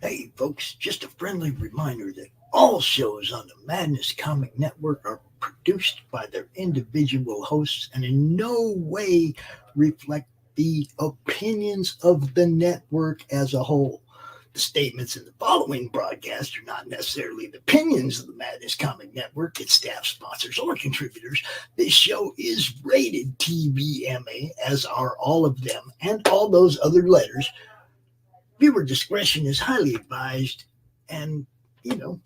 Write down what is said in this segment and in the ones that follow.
Hey, folks, just a friendly reminder that all shows on the Madness Comic Network are produced by their individual hosts and in no way reflect the opinions of the network as a whole. The statements in the following broadcast are not necessarily the opinions of the Madness Comic Network, its staff, sponsors, or contributors. This show is rated TVMA, as are all of them and all those other letters. Viewer discretion is highly advised. And,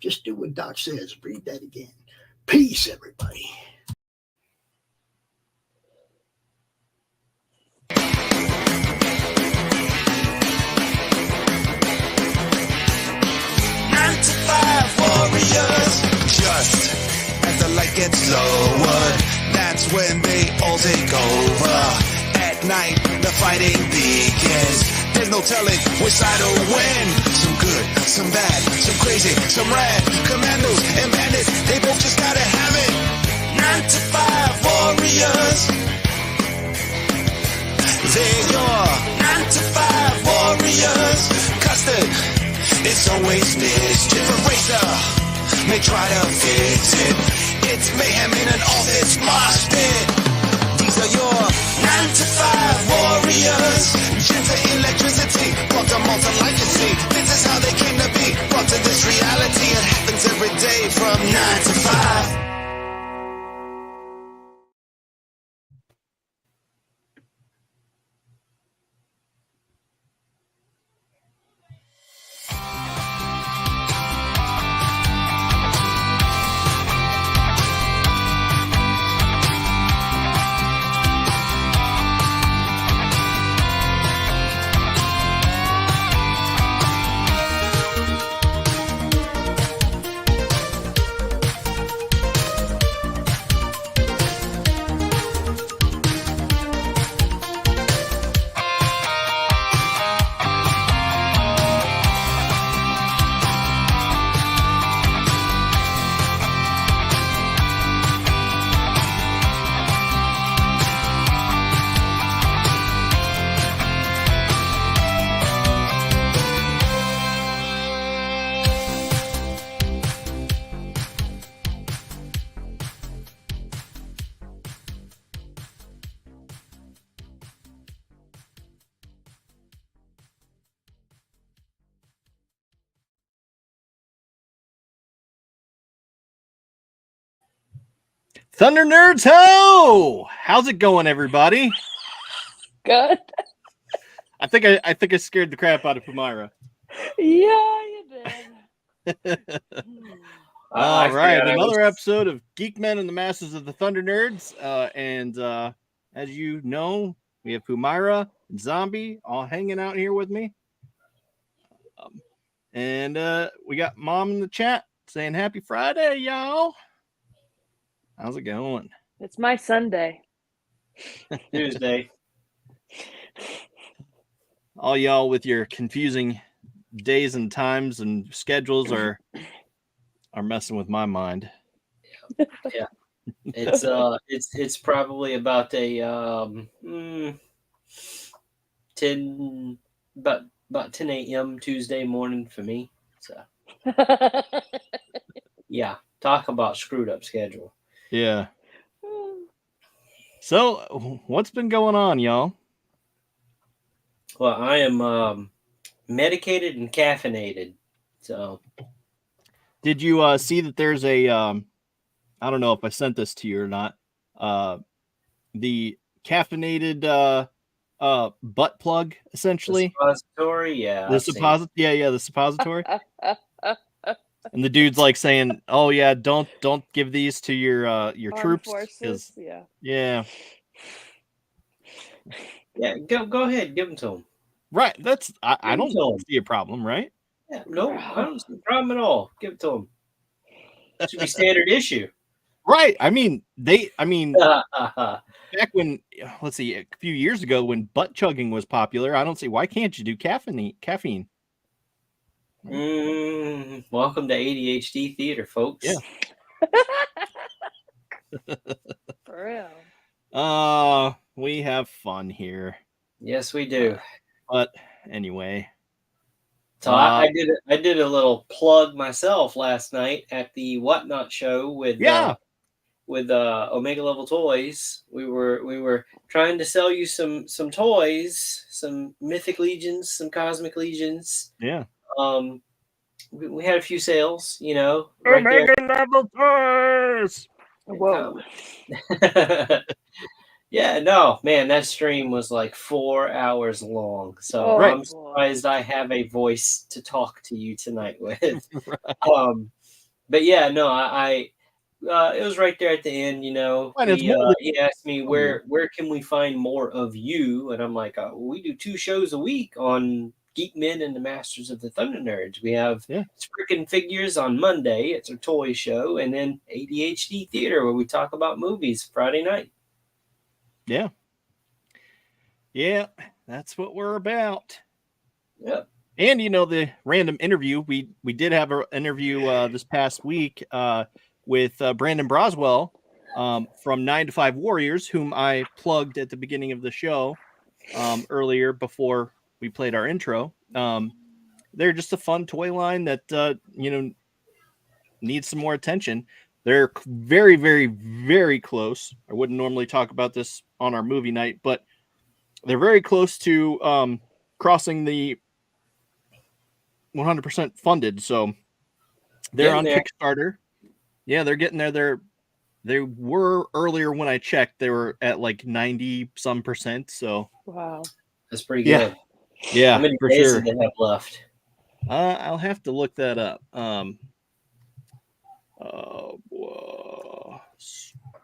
just do what Doc says. Read that again. Peace, everybody. Warriors, just as the light gets lowered, that's when they all take over. At night, the fighting begins. There's no telling which side will win. Some good, some bad, some crazy, some rad. Commandos and bandits, they both just gotta have it. 9 to 5 warriors. They're your 9 to 5 warriors. Custard, it's always mischief. A razor may try to fix it. It's mayhem in an all-this mosh pit. These are your 9 to 5 warriors. Gentle electricity, brought them all to life, you see. This is how they came to be, brought to this reality. It happens every day from 9 to 5. Thunder Nerds Ho! How's it going, everybody? Good. I think I scared the crap out of Pumira. Yeah, you did. All right, another episode of Geekmen and the Masses of the Thunder Nerds. And as you know, we have Pumira and Zombie all hanging out here with me. And we got Mom in the chat saying Happy Friday, y'all. How's it going? It's my Sunday. Tuesday. All y'all with your confusing days and times and schedules are messing with my mind. Yeah. It's probably about a 10 about 10 a.m. Tuesday morning for me. So yeah, talk about screwed up schedule. Yeah. So, what's been going on, y'all? Well, I am medicated and caffeinated. So, did you see that there's a I don't know if I sent this to you or not. The caffeinated butt plug, essentially. The suppository, yeah. The suppository. And the dude's like saying, "Oh yeah, don't give these to your troops." Forces, yeah. Go ahead, give them to them. Right, that's I don't see a problem, right? Yeah, no, I don't see a problem at all. Give it to them. That should be standard issue. Right. I mean, back when, let's see, a few years ago when butt chugging was popular, I don't see why can't you do caffeine. Welcome to ADHD theater, folks. Yeah. For real. We have fun here. Yes, we do. But anyway, So I did a little plug myself last night at the Whatnot show with Omega Level Toys. We were trying to sell you some toys, some Mythic Legions, some Cosmic Legions. Yeah. We had a few sales, right Omega there. Level Toys. Whoa. Yeah, no, man, that stream was like 4 hours long. So Oh, I'm boy. surprised I have a voice to talk to you tonight with. Right. But yeah, no, I it was right there at the end, And it's more he asked me where can we find more of you? And I'm like, we do 2 shows a week on Geekmen and the Masters of the Thunder Nerds. We have Freaking Figures on Monday. It's our toy show. And then ADHD Theater, where we talk about movies Friday night. Yeah. Yeah, that's what we're about. Yep. And the random interview, we did have an interview this past week with Brandon Broswell from 9 to 5 Warriors, whom I plugged at the beginning of the show earlier before we played our intro. They're just a fun toy line that needs some more attention. They're very, very, very close. I wouldn't normally talk about this on our movie night, but they're very close to crossing the 100% funded. So they're on Kickstarter. Yeah, they're getting there. They were earlier when I checked. They were at like 90% So wow, that's pretty good. Yeah, how many for days sure. do they have left? I'll have to look that up.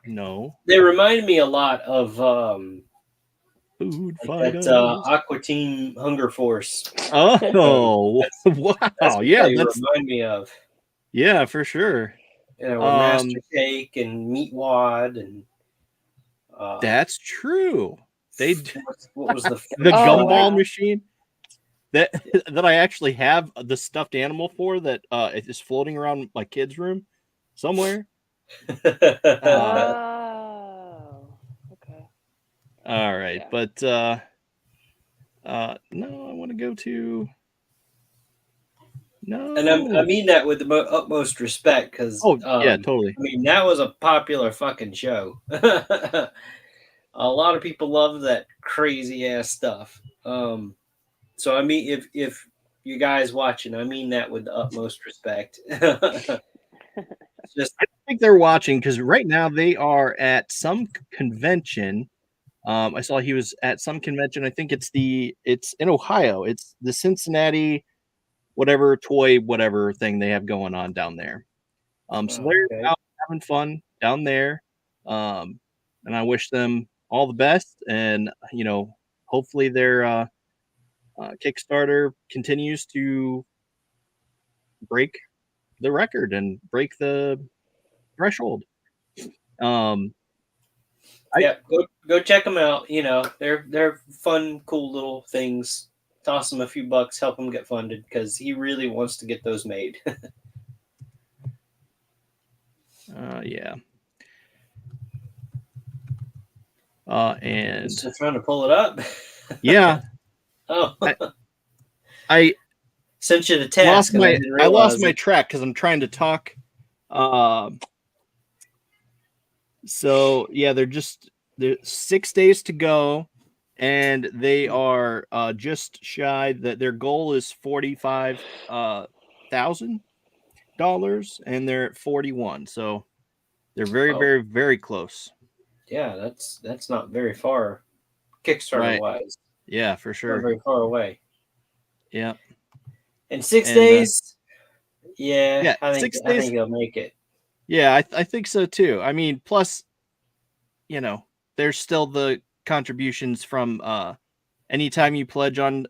No, they remind me a lot of Food that Aqua Teen Hunger Force. Oh, wow! That's what Yeah, they that's remind me of. Yeah, for sure. Master Cake and Meatwad and. That's true. What was the gumball machine that I actually have the stuffed animal for that it is floating around my kid's room somewhere. Oh, okay. All right, but no, I want to go to no, and I mean that with the utmost respect because yeah, totally. I mean that was a popular fucking show. A lot of people love that crazy ass stuff. So I mean, if you guys watching, I mean that with the utmost respect. Just I think they're watching because right now they are at some convention. I saw he was at some convention. I think it's in Ohio. It's the Cincinnati whatever thing they have going on down there. So they're out having fun down there. And I wish them all the best. And hopefully their Kickstarter continues to break the record and break the threshold. Go check them out. They're fun, cool little things. Toss him a few bucks, help him get funded because he really wants to get those made. Yeah. And just trying to pull it up. Yeah. Oh, I sent you the task. I lost my track because I'm trying to talk. So yeah, there's 6 days to go. And they are just shy that their goal is $45,000, and they're at 41. So they're very, very, very close. Yeah, that's not very far, Kickstarter wise. Yeah, for sure. Not very far away. Yeah. In 6 days. I think 6 days. I think they'll make it. Yeah, I think so too. I mean, plus, there's still the contributions from anytime you pledge on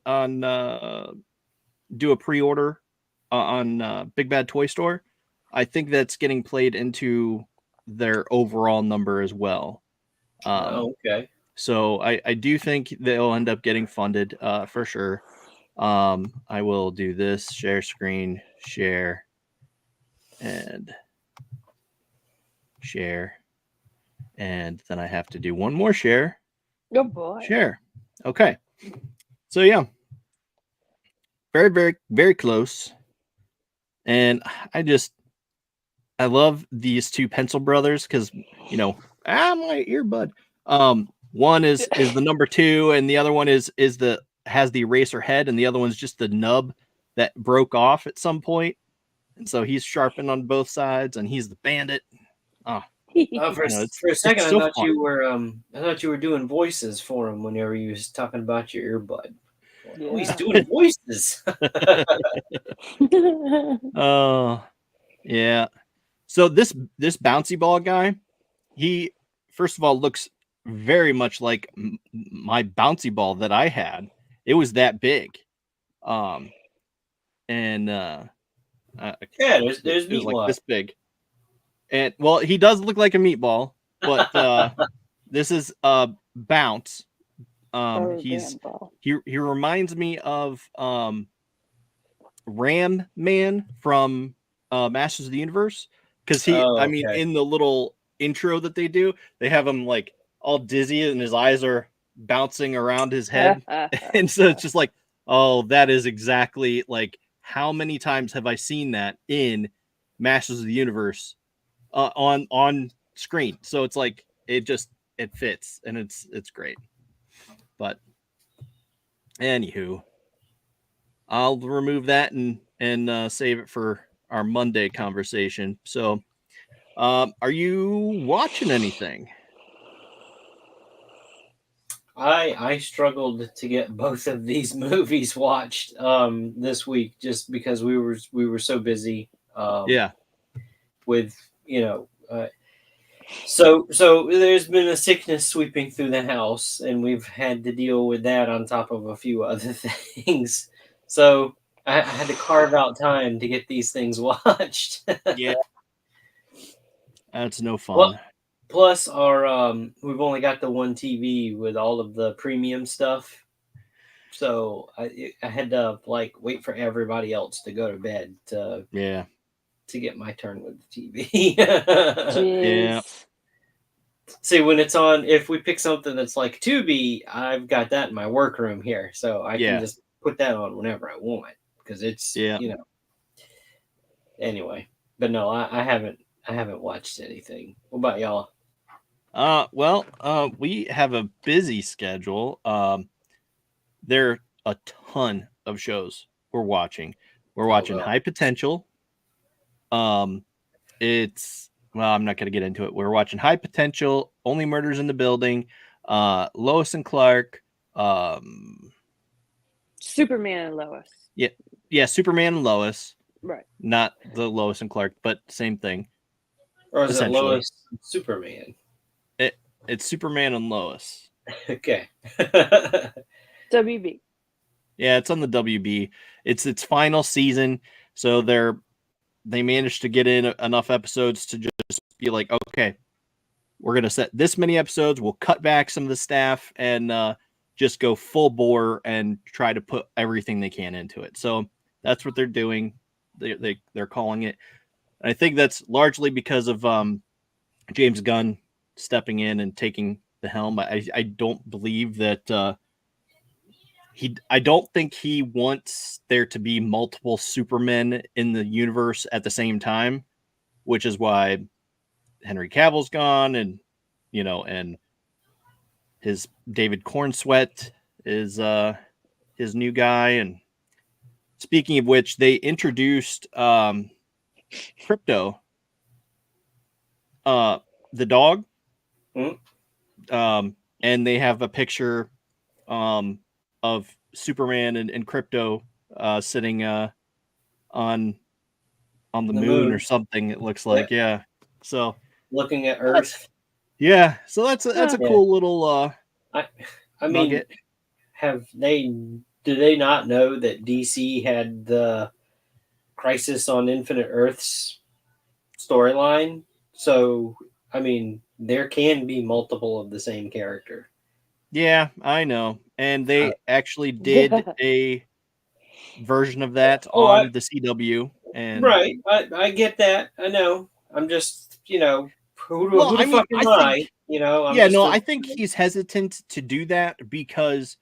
do a pre-order on Big Bad Toy Store. I think that's getting played into their overall number as well. Okay. So I do think they'll end up getting funded for sure. I will do this, share screen, share, and share. And then I have to do one more share. Good boy. Share. Okay. So yeah. very, very, very close. And I love these two pencil brothers because, my earbud. One is the number 2, and the other one has the eraser head, and the other one's just the nub that broke off at some point. And so he's sharpened on both sides, and he's the bandit. For a second, I thought you were doing voices for him whenever you was talking about your earbud. Oh, he's doing voices. Oh, yeah. So this bouncy ball guy, he first of all looks very much like my bouncy ball that I had. It was that big. There's it was like this big. And well, he does look like a meatball, but this is Bounce. He reminds me of Ram Man from Masters of the Universe, because in the little intro that they do, they have him like all dizzy and his eyes are bouncing around his head. And so it's just like, oh, that is exactly like, how many times have I seen that in Masters of the Universe on screen? So it's like it fits, and it's great. But anywho, I'll remove that and save it for our Monday conversation. So are you watching anything? I struggled to get both of these movies watched this week, just because we were so busy. With so there's been a sickness sweeping through the house, and we've had to deal with that on top of a few other things. So I had to carve out time to get these things watched. Yeah, that's no fun. Well, plus, our we've only got the one TV with all of the premium stuff, so I had to wait for everybody else to go to bed to get my turn with the TV. Yeah. See, when it's on, if we pick something that's like Tubi, I've got that in my workroom here, so I can just put that on whenever I want, because it's Anyway, but no, I haven't watched anything. What about y'all? We have a busy schedule. There are a ton of shows we're watching. We're watching High Potential. I'm not going to get into it. We're watching High Potential, Only Murders in the Building, Lois and Clark, Superman and Lois. Yeah, Superman and Lois. Right. Not the Lois and Clark, but same thing. Or is it Lois and Superman? It's Superman and Lois. Okay. WB. Yeah, it's on the WB. It's its final season, so they managed to get in enough episodes to just be like, okay, we're going to set this many episodes. We'll cut back some of the staff and just go full bore and try to put everything they can into it. So that's what they're doing. They're calling it. And I think that's largely because of James Gunn stepping in and taking the helm. I don't believe that I don't think he wants there to be multiple Supermen in the universe at the same time, which is why Henry Cavill's gone, and and his David Cornsweet is his new guy. And speaking of which, they introduced Crypto, the dog. Mm-hmm. And they have a picture of Superman and Crypto sitting on the moon or something, it looks like. Yeah. So looking at Earth. Yeah. So that's a cool little I mean, nugget. Do they not know that DC had the Crisis on Infinite Earths storyline? So, I mean, there can be multiple of the same character. Yeah, I know. And they actually did a version of that on the CW. And right. I get that. I know. I'm just, who the fuck am I? I think he's hesitant to do that because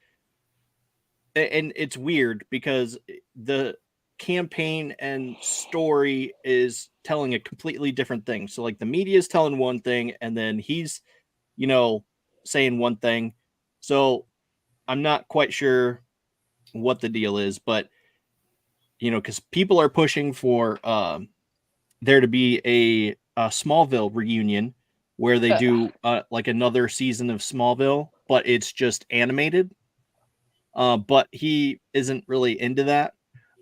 and it's weird because the campaign and story is telling a completely different thing. So like the media is telling one thing and then he's, saying one thing. So I'm not quite sure what the deal is, but because people are pushing for there to be a Smallville reunion where they do like another season of Smallville, but it's just animated. But he isn't really into that.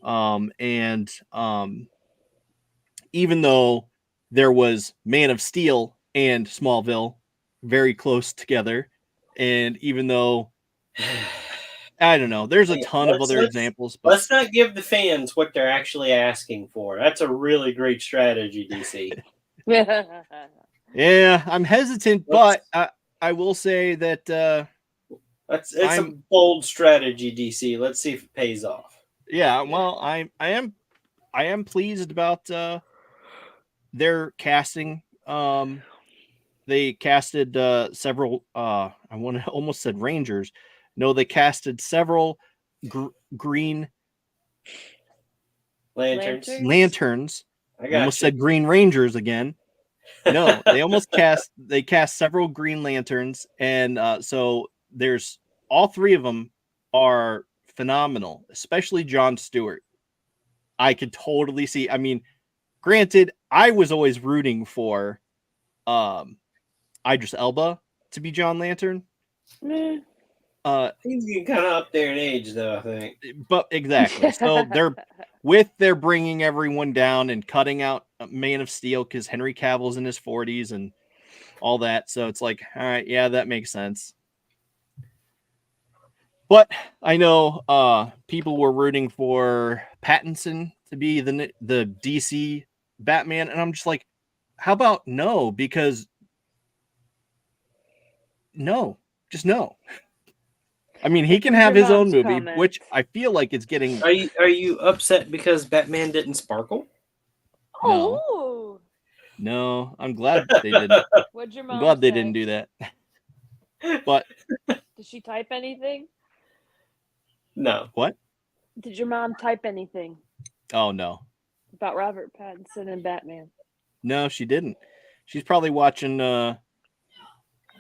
And even though there was Man of Steel and Smallville very close together, and even though I don't know, there's a ton of other examples, but let's not give the fans what they're actually asking for. That's a really great strategy, DC. Yeah, I'm hesitant, but I will say that it's a bold strategy, DC. Let's see if it pays off. Yeah, well, I am pleased about their casting. They casted several. I almost said Rangers. No, they casted several Green Lanterns. I almost said Green Rangers again. No, they cast several Green Lanterns, and so there's all three of them are phenomenal, especially Jon Stewart. I could totally see. I mean, granted, I was always rooting for Idris Elba to be John Lantern. He's getting kind of up there in age, though, I think. But exactly. So they're bringing everyone down and cutting out Man of Steel because Henry Cavill's in his 40s and all that. So it's like, all right, yeah, that makes sense. But I know people were rooting for Pattinson to be the DC Batman, and I'm just like, how about no? Because just no. I mean, he can have his own movie, which I feel like it's getting. Are you upset because Batman didn't sparkle? No. No, I'm glad they didn't. What'd your mom I'm glad they say? didn't do that. But did she type anything? No. What? Did your mom type anything? Oh no. About Robert Pattinson and Batman? No, she didn't. She's probably watching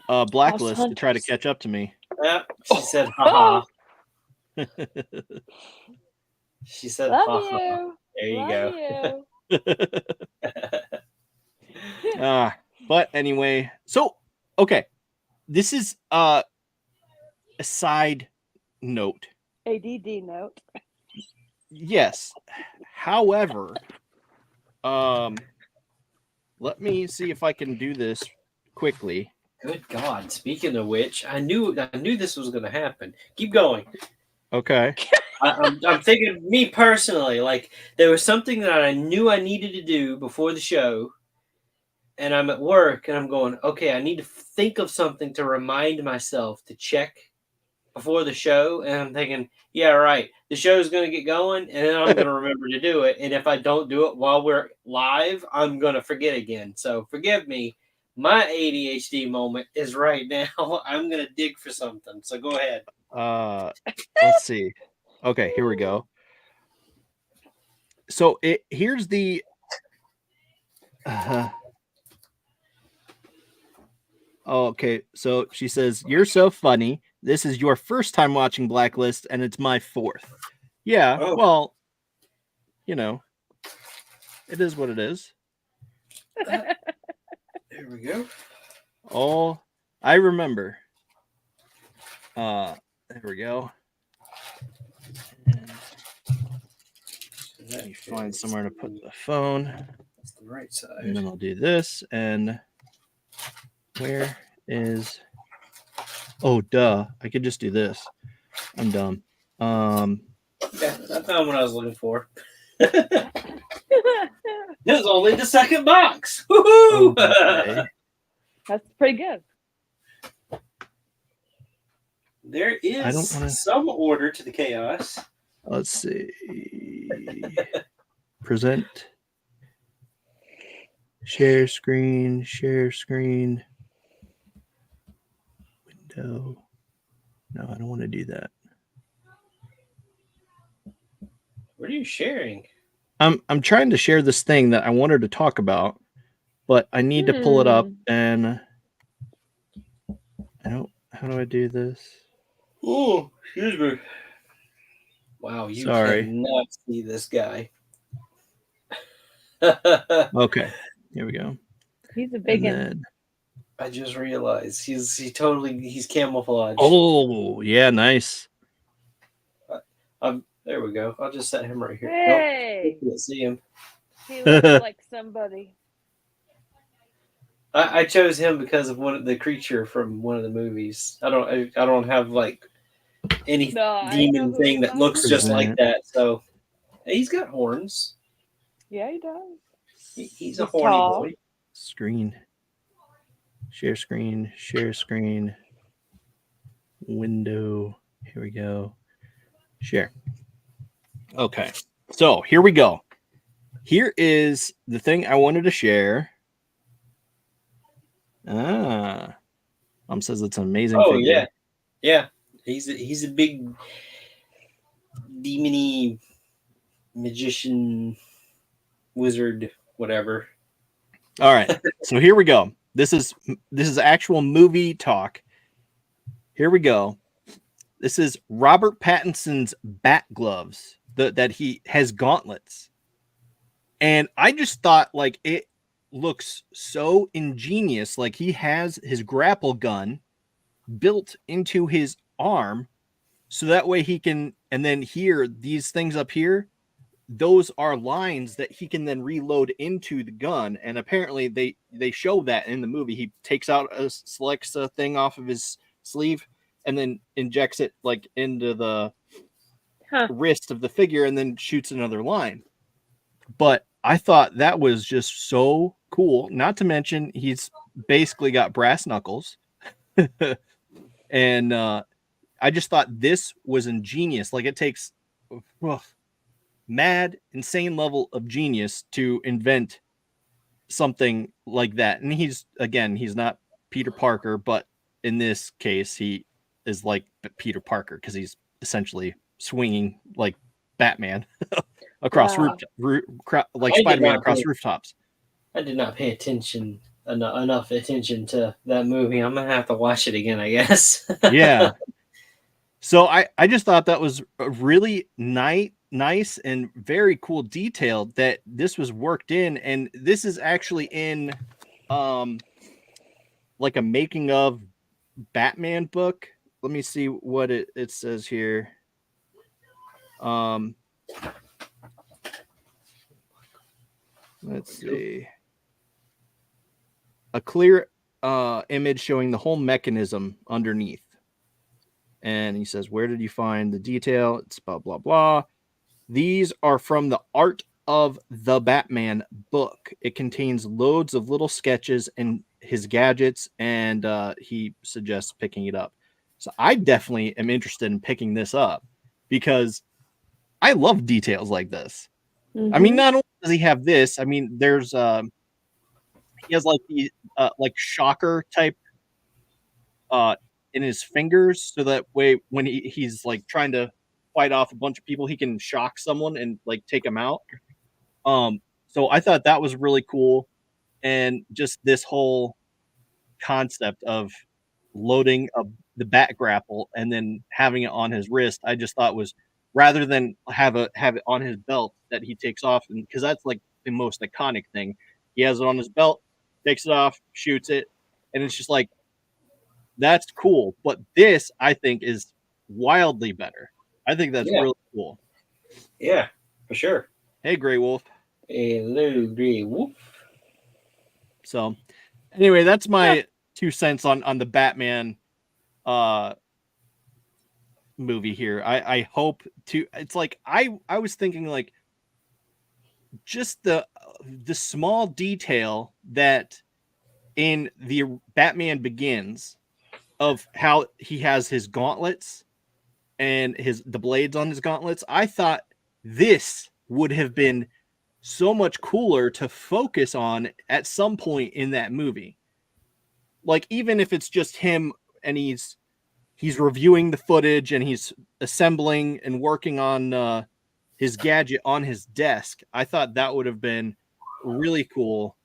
Blacklist to try to catch up to me. Yeah, she said, haha. She said, Love haha. you. There you go. But anyway, so okay. This is a side note. ADD note. Yes. However, let me see if I can do this quickly. Good God! Speaking of which, I knew this was going to happen. Keep going. Okay. I'm thinking, me personally, like there was something that I knew I needed to do before the show, and I'm at work, and I'm going, okay, I need to think of something to remind myself to check before the show, and I'm thinking, yeah, right, the show's going to get going, and then I'm going to remember to do it, and if I don't do it while we're live, I'm going to forget again. So forgive me. My ADHD moment is right now. I'm going to dig for something. So go ahead. Let's see. Okay, here we go. So here's the okay, so she says, "You're so funny. This is your first time watching Blacklist, and it's my fourth." Yeah, well, it is what it is. There we go. Oh, I remember. There we go. Let me find somewhere to put the phone. That's the right side. And then I'll do this. And where is... Oh, duh. I could just do this. I'm dumb. Yeah, I found what I was looking for. This is only the second box. Woohoo! Okay. That's pretty good. There is some order to the chaos. Let's see. Present. Share screen. Window. No, I don't want to do that. What are you sharing? I'm trying to share this thing that I wanted to talk about, but I need to pull it up, and how do I do this? Oh, excuse me. Wow, you Sorry. cannot see this guy. Okay, here we go. He's a big one. Then... I just realized he's camouflaged. Oh, yeah, nice. There we go. I'll just set him right here. Hey, nope, can't see him. he looks like somebody. I chose him because of the creature from one of the movies. I don't have like any demon thing that looks just like that. So he's got horns. Yeah, he does. He's a horny tall. boy. Screen. Share screen. Share screen. Window. Here we go. Share. Okay. So here we go. Here is the thing I wanted to share. Mom says it's an amazing figure. Yeah. He's a big demony magician wizard, whatever. All right. So here we go. This is actual movie talk. Here we go. This is Robert Pattinson's bat gloves that he has gauntlets. And I just thought like it looks so ingenious. Like he has his grapple gun built into his arm so that way he can, and then here, these things up here, those are lines that he can then reload into the gun. And apparently they show that in the movie. He takes out selects a thing off of his sleeve and then injects it like into the wrist of the figure and then shoots another line. But I thought that was just so cool. Not to mention he's basically got brass knuckles. And I just thought this was ingenious. Like it takes mad, insane level of genius to invent something like that. And he's not Peter Parker, but in this case, he is like Peter Parker because he's essentially swinging like Batman across Spider-Man across rooftops. I did not pay enough attention to that movie. I'm gonna have to watch it again, I guess. Yeah. So I just thought that was a really nice and very cool detail that this was worked in, and this is actually in like a making of Batman book. Let me see what it says here. Let's see. A clear image showing the whole mechanism underneath. And he says, where did you find the detail? It's blah, blah, blah. These are from the Art of the Batman book. It contains loads of little sketches and his gadgets, and he suggests picking it up. So I definitely am interested in picking this up because I love details like this. Mm-hmm. I mean, not only does he have this, I mean, there's he has like the like shocker type in his fingers, so that way when he's like trying to fight off a bunch of people, he can shock someone and like take them out. So I thought that was really cool, and just this whole concept of loading the bat grapple and then having it on his wrist, I just thought was, rather than have it on his belt that he takes off, and because that's like the most iconic thing, he has it on his belt, takes it off, shoots it, and it's just like, that's cool. But this, I think, is wildly better. I think that's really cool. Yeah, for sure. Hey, Grey Wolf. Hello, Grey Wolf. So, anyway, that's my 2 cents on the Batman movie here. I hope to. It's like I was thinking like just the small detail that in the Batman Begins of how he has his gauntlets and the blades on his gauntlets. I thought this would have been so much cooler to focus on at some point in that movie. Like, even if it's just him and he's reviewing the footage and he's assembling and working on his gadget on his desk. I thought that would have been really cool.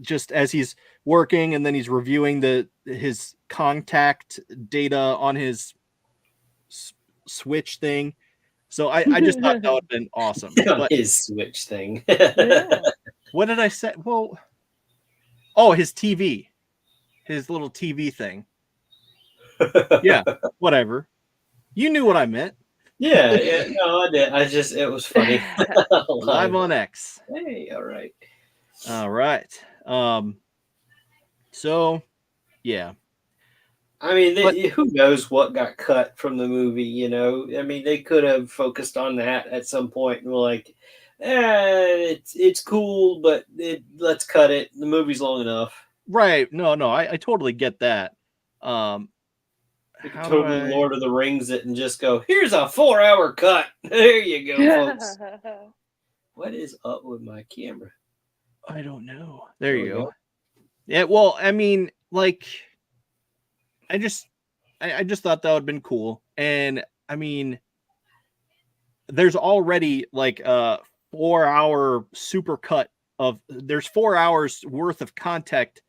Just as he's working and then he's reviewing his contact data on his switch thing. So I just thought that would have been awesome. But his switch thing. Yeah. what did I say? Well, oh, his TV, his little TV thing. Yeah, whatever. You knew what I meant. Yeah, no, I did. It was funny. Live on X. Hey, all right. So, yeah. I mean, who knows what got cut from the movie, you know? I mean, they could have focused on that at some point and were like, it's cool, but let's cut it. The movie's long enough. Right. No, I totally get that. You could totally Lord of the Rings it and just go, here's a 4-hour cut. There you go, folks. What is up with my camera? I don't know. There you go. Yeah, well, I mean, like, I just thought that would have been cool. And I mean, there's already like a 4-hour super cut there's 4 hours worth of content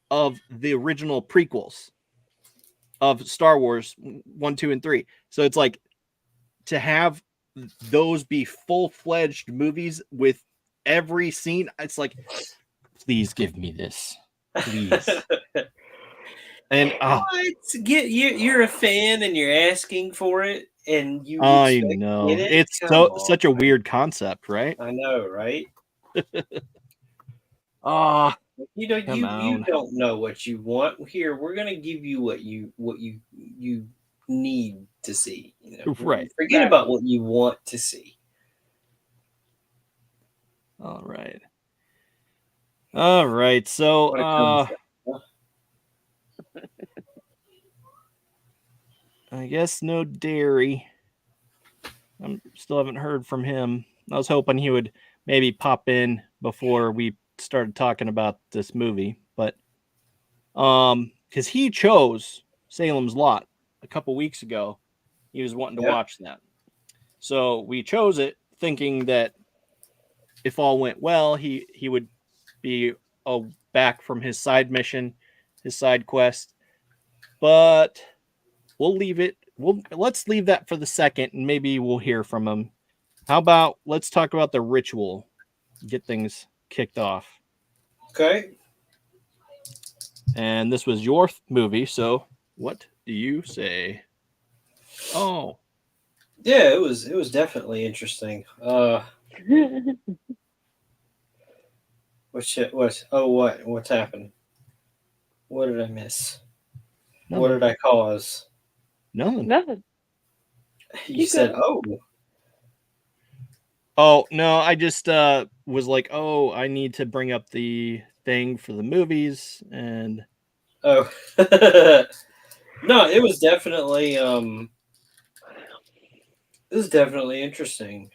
of the original prequels of Star Wars 1, 2, and 3. So it's like to have those be full-fledged movies with every scene. It's like, please give me this, please. And you're a fan and you're asking for it, and you. I know it's such a weird concept, right? I know, right? You don't know what you want. Here, we're gonna give you what you need to see. You know? Right. Forget about what you want to see. All right. So, I guess no dairy. I still haven't heard from him. I was hoping he would maybe pop in before we started talking about this movie, but because he chose Salem's Lot a couple weeks ago, he was wanting to watch that. So we chose it thinking that if all went well, he would be back from his side mission, his side quest. But we'll leave it. Let's leave that for the second, and maybe we'll hear from him. How about let's talk about the ritual, get things kicked off. Okay. And this was your movie, so what do you say? Oh, yeah, it was definitely interesting. What's happened? What did I miss? Nothing. What did I cause? Nothing. You said, Oh, no, I just was like, I need to bring up the thing for the movies. And no, it was definitely interesting.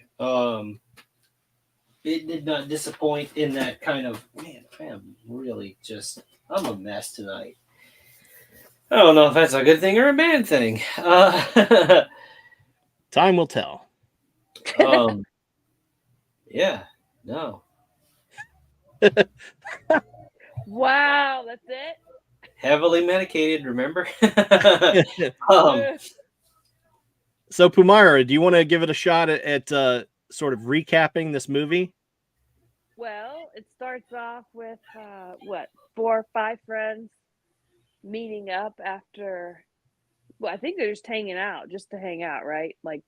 It did not disappoint in that kind of, man, I'm a mess tonight. I don't know if that's a good thing or a bad thing. Time will tell. Yeah, no. Wow, that's it? Heavily medicated, remember? So, Pumara, do you want to give it a shot at sort of recapping this movie? Well, it starts off with 4 or 5 friends meeting up after, I think they're just hanging out, just to hang out, right? Like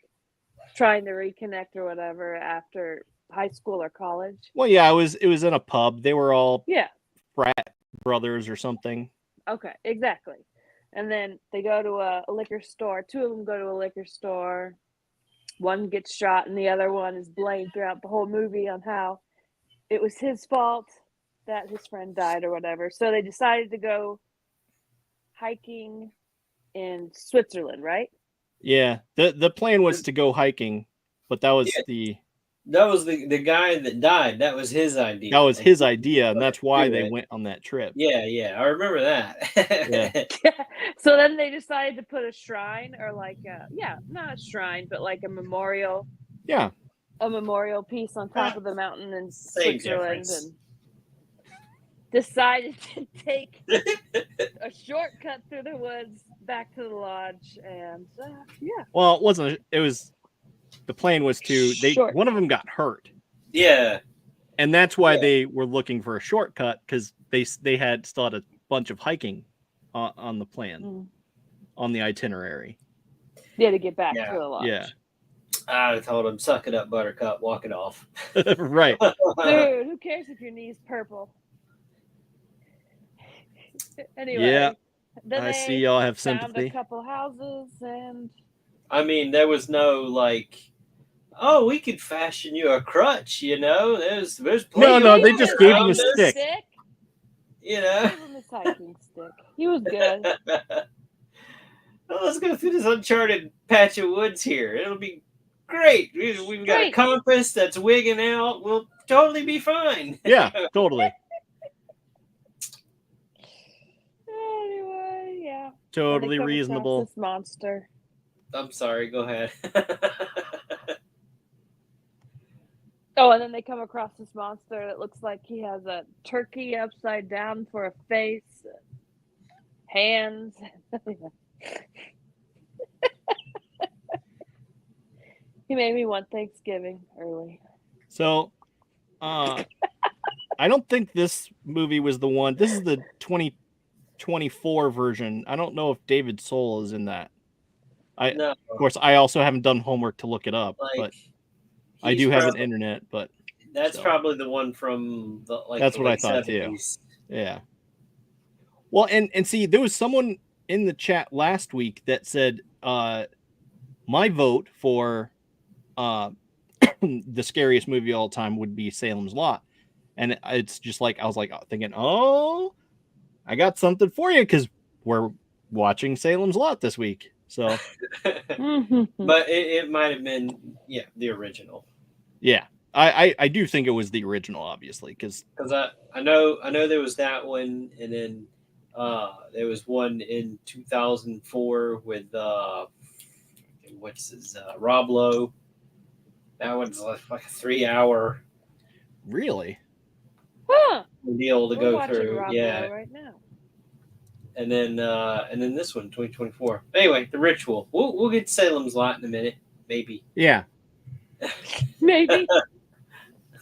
trying to reconnect or whatever after high school or college. Well, yeah, it was in a pub. They were all frat brothers or something. Okay, exactly. And then they go to a liquor store. 2 of them go to a liquor store. One gets shot, and the other one is blamed throughout the whole movie on how it was his fault that his friend died or whatever. So they decided to go hiking in Switzerland, right? Yeah. The plan was to go hiking, but that was That was the guy that died. That was his idea. That was his idea, and that's why do they it. went on that trip. Yeah, I remember that. Yeah. So then they decided to put a shrine, or like, not a shrine, but like a memorial. Yeah. A memorial piece on top of the mountain in Same Switzerland, difference. and decided to take a shortcut through the woods back to the lodge. And yeah. Well, it wasn't. It was. The plan was to. Short. One of them got hurt. Yeah. And that's why they were looking for a shortcut, because they had still had a bunch of hiking on the plan, on the itinerary. Yeah, to get back to the lodge. Yeah. I told him, suck it up, Buttercup, walk it off. Right. Dude, who cares if your knee's purple? Anyway. Yeah. Then I see y'all have found sympathy. a couple houses, and I mean, there was no like, oh, we could fashion you a crutch, you know. There's No, they just gave him a stick. You know. Gave him his hiking stick. He was good. Well, let's go through this uncharted patch of woods here. It'll be great. We've got a compass that's wigging out. We'll totally be fine. Yeah, totally. Anyway, yeah. Totally reasonable. This monster. I'm sorry. Go ahead. Oh, and then they come across this monster that looks like he has a turkey upside down for a face, hands. He made me want Thanksgiving early. So, I don't think this movie was the one. This is the 2024 version. I don't know if David Soul is in that. No. Of course, I also haven't done homework to look it up, but I do have an internet. But that's probably the one from the that's the what I late thought 70s. too. Yeah. Well, and see, there was someone in the chat last week that said, my vote for the scariest movie of all time would be Salem's Lot. And it's just like, I was like thinking, oh, I got something for you, because we're watching Salem's Lot this week. So, but it might have been, the original. Yeah, I do think it was the original, obviously, because I know there was that one, and then there was one in 2004 with Rob Lowe. That one's like a 3-hour really deal to go through. Rob Lowe right now. And then this one, 2024. Anyway, The Ritual. We'll get to Salem's Lot in a minute, maybe. Yeah. Maybe.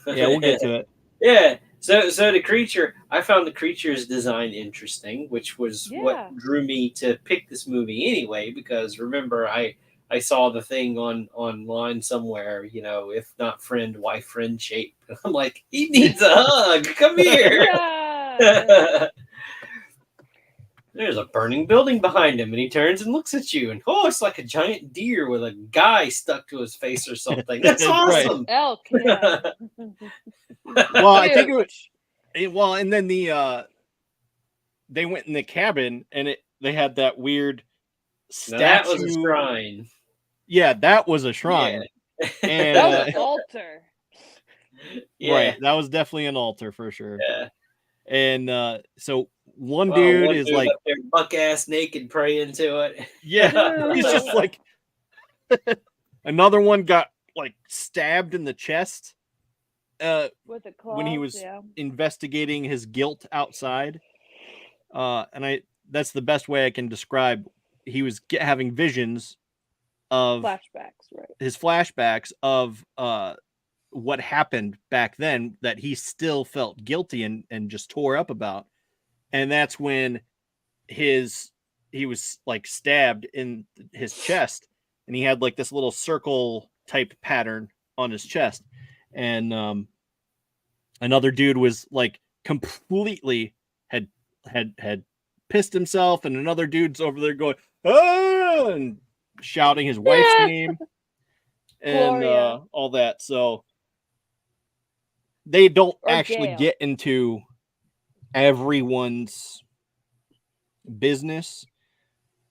Yeah, we'll get to it. Yeah. So the creature, I found the creature's design interesting, which was what drew me to pick this movie anyway, because remember, I saw the thing online somewhere, if not friend, wife, friend shape. I'm like, he needs a hug. Come here. Yeah. There's a burning building behind him, and he turns and looks at you, and it's like a giant deer with a guy stuck to his face or something. That's awesome. Elk. Yeah. Well, I think and then they went in the cabin, and they had that weird statue. That was a shrine. Yeah, that was a shrine. Yeah. That And was an altar. Yeah. Right, that was definitely an altar for sure. Yeah. And so one dude is like buck ass naked praying to it. Yeah, he's just like another one got like stabbed in the chest with a claw, when he was investigating his guilt outside. And that's the best way I can describe. He was having visions of flashbacks, right? His flashbacks of what happened back then that he still felt guilty and just tore up about. And that's when he was like stabbed in his chest, and he had like this little circle type pattern on his chest. And another dude was like completely had pissed himself, and another dude's over there going, oh, and shouting his wife's name and all that. So they don't actually get into everyone's business.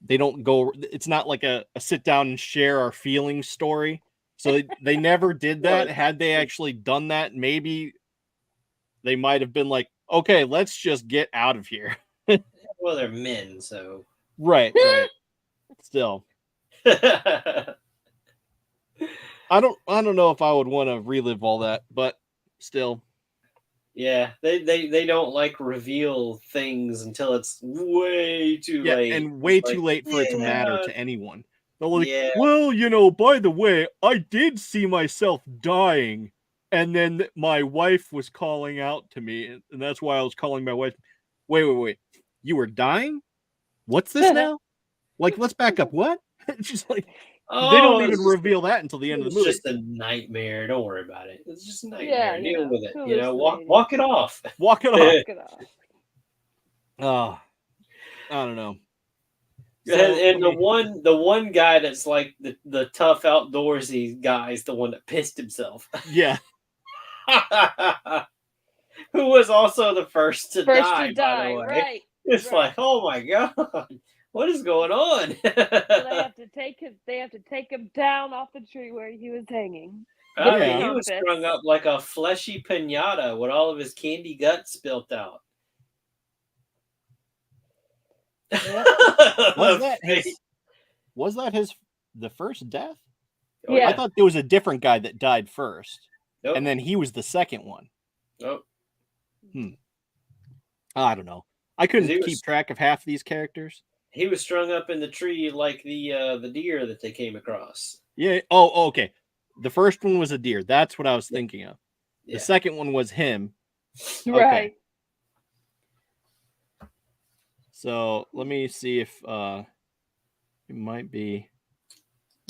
They don't go, it's not like a sit down and share our feelings story. So they never did that. Had they actually done that, maybe they might have been like, okay, let's just get out of here. Well, they're men, so. Right. Still. I don't know if I would want to relive all that, but still. Yeah, they don't like reveal things until it's way too late. And way It's too late for it to matter to anyone. They're like, Yeah. well, by the way, I did see myself dying, and then my wife was calling out to me, and that's why I was calling my wife. Wait. You were dying? What's this now? Like, let's back up. What? It's just like, they don't even reveal that until the end of the movie. It's just a nightmare. Don't worry about it. It's just a nightmare. Yeah, Deal with it. hallucinating. Walk it off. Walk it off. Knock it off. Oh, I don't know. And the one guy that's like the tough outdoorsy guy is the one that pissed himself. Yeah. Who was also the first to die, by the way. Right. It's like, oh my god, what is going on? So they have to take him down off the tree where he was hanging. I mean, he was strung up like a fleshy pinata with all of his candy guts spilt out. Yep. Was that the first death? Yeah. I thought there was a different guy that died first. Nope. And then he was the second one. Nope. I don't know. I couldn't keep track of half of these characters. He was strung up in the tree like the deer that they came across. Yeah. Oh, okay. The first one was a deer. That's what I was thinking of. Yeah. The second one was him. Right. Okay. So let me see if it might be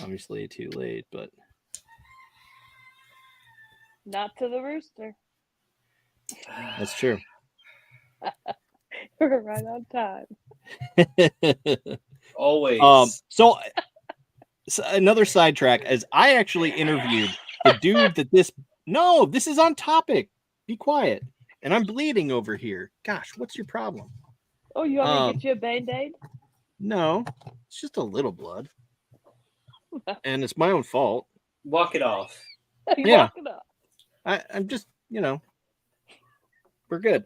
obviously too late, but Not to the rooster. that's true. We're right on time. Always. So another sidetrack is I actually interviewed the dude that this is on topic. Be quiet. And I'm bleeding over here. Gosh, what's your problem? Oh, you want me to get you a Band-Aid? No, it's just a little blood. And it's my own fault. Walk it off. Yeah. Walk it off. I'm just, we're good.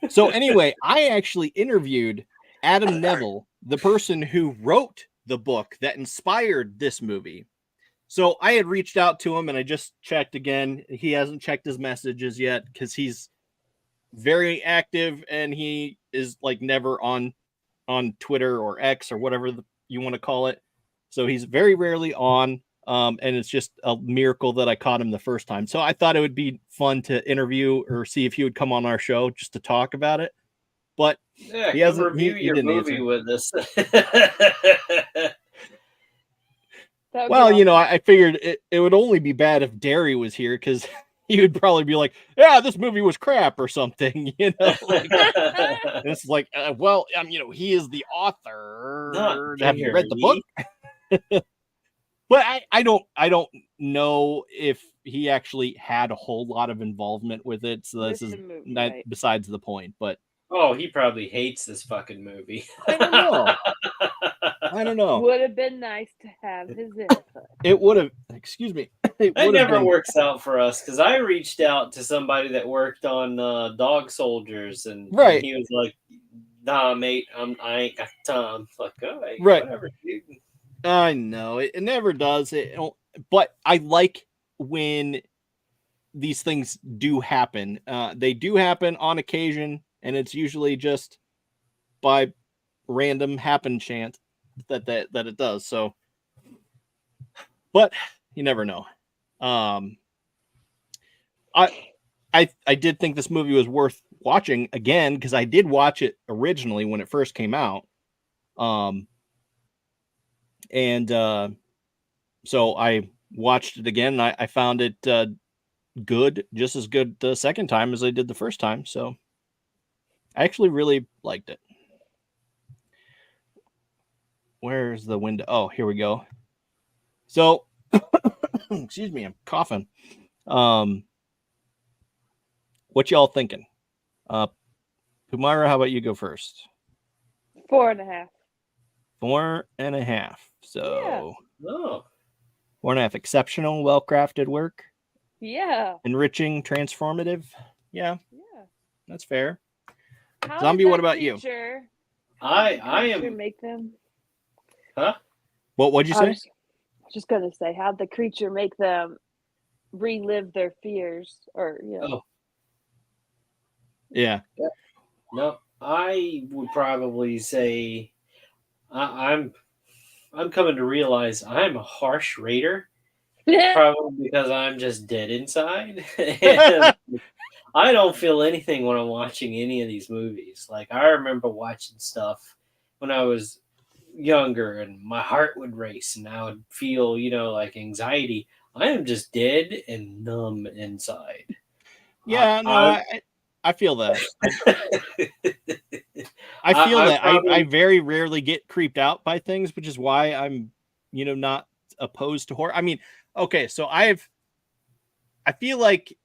So anyway, I actually interviewed Adam Neville, the person who wrote the book that inspired this movie. So I had reached out to him and I just checked again. He hasn't checked his messages yet because he's very active and he is like never on Twitter or X or whatever you want to call it. So he's very rarely on. And it's just a miracle that I caught him the first time. So I thought it would be fun to interview or see if he would come on our show just to talk about it. But yeah, he hasn't review your didn't movie answer. with us. Well, I figured it would only be bad if Derry was here because he would probably be like, yeah, this movie was crap or something, Like, it's like, he is the author. Have you read the book? But I don't know if he actually had a whole lot of involvement with it. So this is not besides the point. But he probably hates this fucking movie. I don't know. Would have been nice to have his input. It would have. Excuse me. It never works out for us because I reached out to somebody that worked on Dog Soldiers, and he was like, "Nah, mate, I ain't got time." Like, all right, whatever, dude. I know it never does it, but I like when these things do happen. They do happen on occasion, and it's usually just by random happen chance that it does. So, but you never know. I did think this movie was worth watching again because I did watch it originally when it first came out. And so I watched it again. And I found it good, just as good the second time as I did the first time. So I actually really liked it. Where's the window? Oh, here we go. So, excuse me, I'm coughing. What y'all thinking? Pumara, how about you go first? 4.5. 4.5. So, 4.5. Exceptional, well-crafted work. Yeah. Enriching, transformative. Yeah, Yeah. that's fair. How Zombie, did what that about you? creature- I creature am. make them. Huh? What'd you I say? was just gonna say, how'd the creature make them relive their fears, or Oh, Yeah. no. I would probably say I'm coming to realize I'm a harsh rater, probably because I'm just dead inside. And I don't feel anything when I'm watching any of these movies. Like, I remember watching stuff when I was younger and my heart would race and I would feel, like anxiety. I am just dead and numb inside. Yeah, no, I feel that. I feel I'm that. I very rarely get creeped out by things, which is why I'm, not opposed to horror. I mean, okay, so I feel like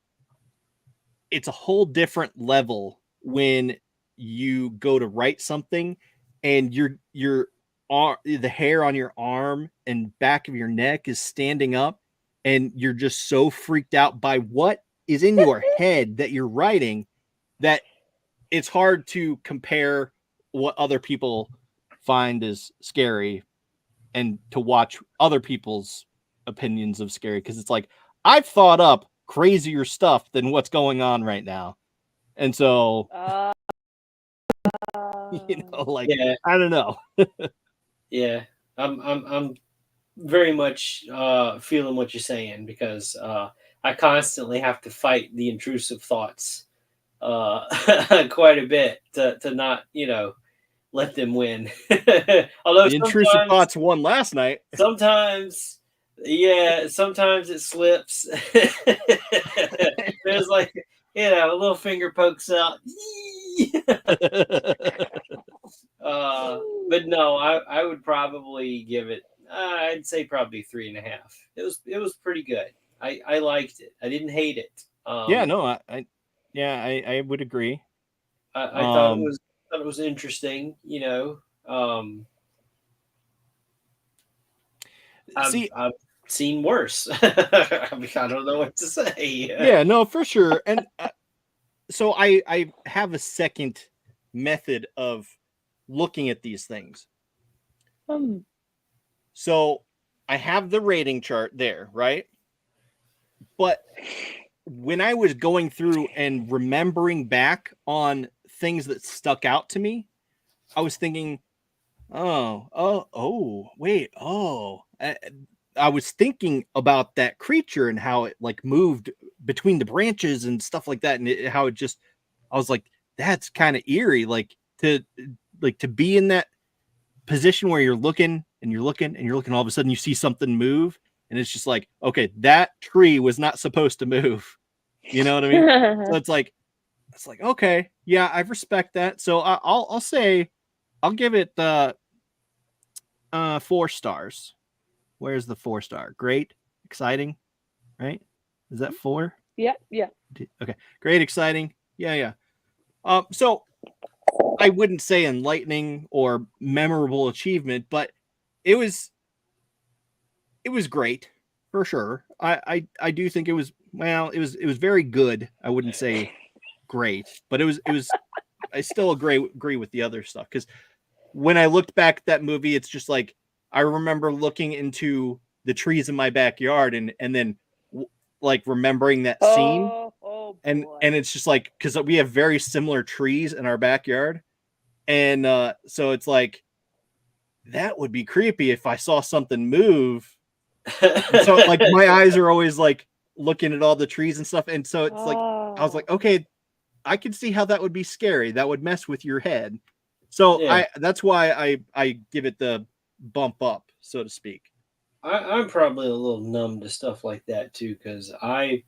it's a whole different level when you go to write something and your the hair on your arm and back of your neck is standing up and you're just so freaked out by what is in your head that you're writing that it's hard to compare what other people find as scary and to watch other people's opinions of scary, because it's like I've thought up crazier stuff than what's going on right now. And so like, yeah, I don't know. yeah. I'm very much feeling what you're saying, because I constantly have to fight the intrusive thoughts quite a bit to not, let them win. Although The intrusive thoughts won last night. Sometimes it slips. There's like, a little finger pokes out. But no, I would probably give it. I'd say probably 3.5. It was pretty good. I liked it. I didn't hate it. Yeah, no, I would agree. I thought it was interesting. I've seen worse. I don't know what to say. Yeah, no, for sure. And so I have a second method of looking at these things. So I have the rating chart there, right? But when I was going through and remembering back on things that stuck out to me, I was thinking, wait. I was thinking about that creature and how it like moved between the branches and stuff like that. And how it just, I was like, that's kind of eerie. Like to be in that position where you're looking and you're looking and you're looking, all of a sudden you see something move. And it's just like, okay, that tree was not supposed to move. You know what I mean? So it's like, okay, yeah, I respect that. So I'll say, I'll give it 4 stars. Where's the 4-star? Great, exciting, right? Is that 4? Yeah. Okay, great, exciting. Yeah. So I wouldn't say enlightening or memorable achievement, but it was great for sure. I do think it was, well, it was very good. I wouldn't say great, but it was I still agree with the other stuff, because when I looked back at that movie, it's just like I remember looking into the trees in my backyard and then like remembering that scene. And it's just like, because we have very similar trees in our backyard, and so it's like that would be creepy if I saw something move. And so like my eyes are always like looking at all the trees and stuff, and so it's like I was like, okay, I can see how that would be scary. That would mess with your head. So Yeah. that's why I give it the bump up, so to speak. I'm probably a little numb to stuff like that too, because I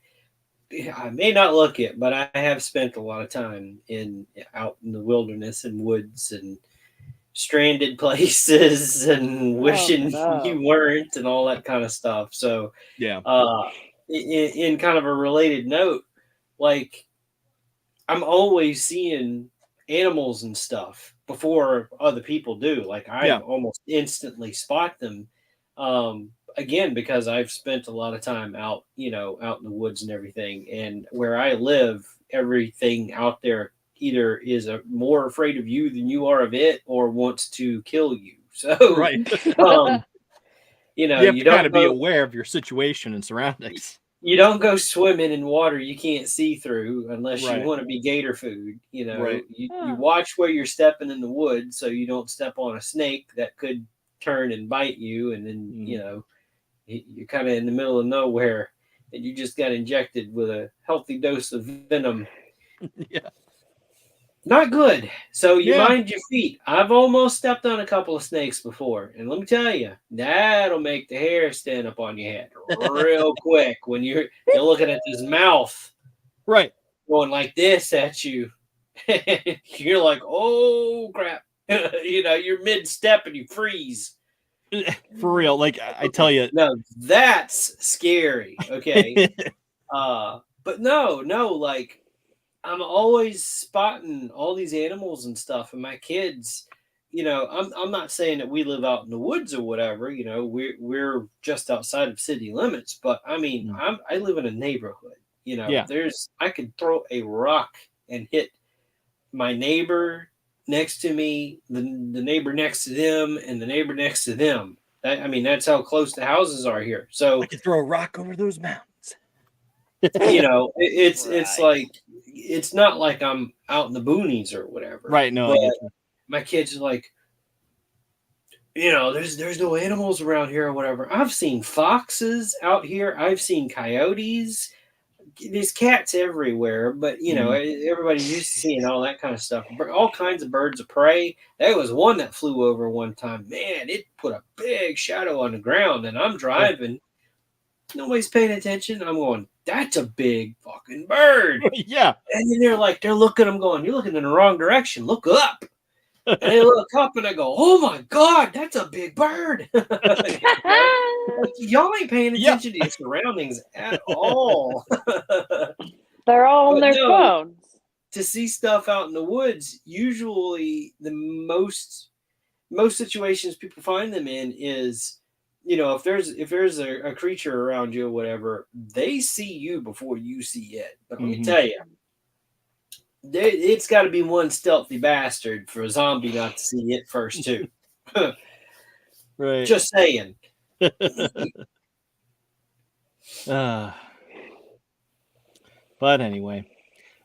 may not look it, but I have spent a lot of time out in the wilderness and woods and stranded places and wishing you weren't and all that kind of stuff. So yeah, in kind of a related note, like I'm always seeing animals and stuff before other people do. Like I almost instantly spot them. again, because I've spent a lot of time out, out in the woods and everything. And where I live, everything out there either is more afraid of you than you are of it, or wants to kill you. So, Right. you You have you to don't kind of be go, aware of your situation and surroundings. you don't go swimming in water you can't see through unless you Right. want to be gator food. Right. You watch where you're stepping in the woods so you don't step on a snake that could turn and bite you, and then you're kind of in the middle of nowhere and you just got injected with a healthy dose of venom. Yeah. Not good. So you Yeah. mind your feet. I've almost stepped on a couple of snakes before, and let me tell you, that'll make the hair stand up on your head real quick when you're looking at his mouth, Right. going like this at you. You're like, oh crap! You're mid step and you freeze. For real, like I tell you. No, that's scary. Okay. But no, like, I'm always spotting all these animals and stuff, and my kids, I'm not saying that we live out in the woods or whatever, we're just outside of city limits, but I mean, I live in a neighborhood, Yeah. I could throw a rock and hit my neighbor next to me, the neighbor next to them, and the neighbor next to them. That's how close the houses are here. So I could throw a rock over those mountains. It's like, it's not like I'm out in the boonies or whatever. Right. No, I get you. My kids are like, there's no animals around here or whatever. I've seen foxes out here. I've seen coyotes. There's cats everywhere, but everybody's used to seeing all that kind of stuff. All kinds of birds of prey. There was one that flew over one time. Man, it put a big shadow on the ground, and I'm driving. Nobody's paying attention. I'm going, that's a big fucking bird. Yeah. And then they're looking, I'm going, you're looking in the wrong direction. Look up. And they look up and I go, oh my God, that's a big bird. Y'all ain't paying attention to your surroundings at all. They're all on their phones. To see stuff out in the woods, usually the most situations people find them in is, if there's a creature around you or whatever, they see you before you see it. But let me tell you, it's got to be one stealthy bastard for a zombie not to see it first too. Right. Just saying. But anyway,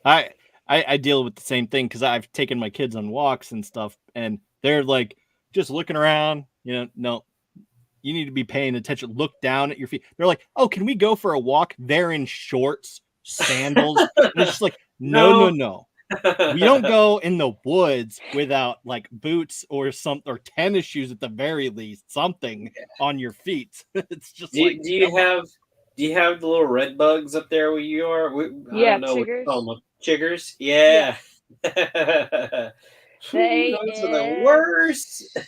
I deal with the same thing because I've taken my kids on walks and stuff, and they're like just looking around. No. You need to be paying attention. Look down at your feet. They're like, "Oh, can we go for a walk?" They're in shorts, sandals. And it's just like, no. We don't go in the woods without like boots or tennis shoes at the very least, something on your feet. It's just do you have the little red bugs up there where you are? I don't know what you call them. Chiggers? Yeah. Those are the worst.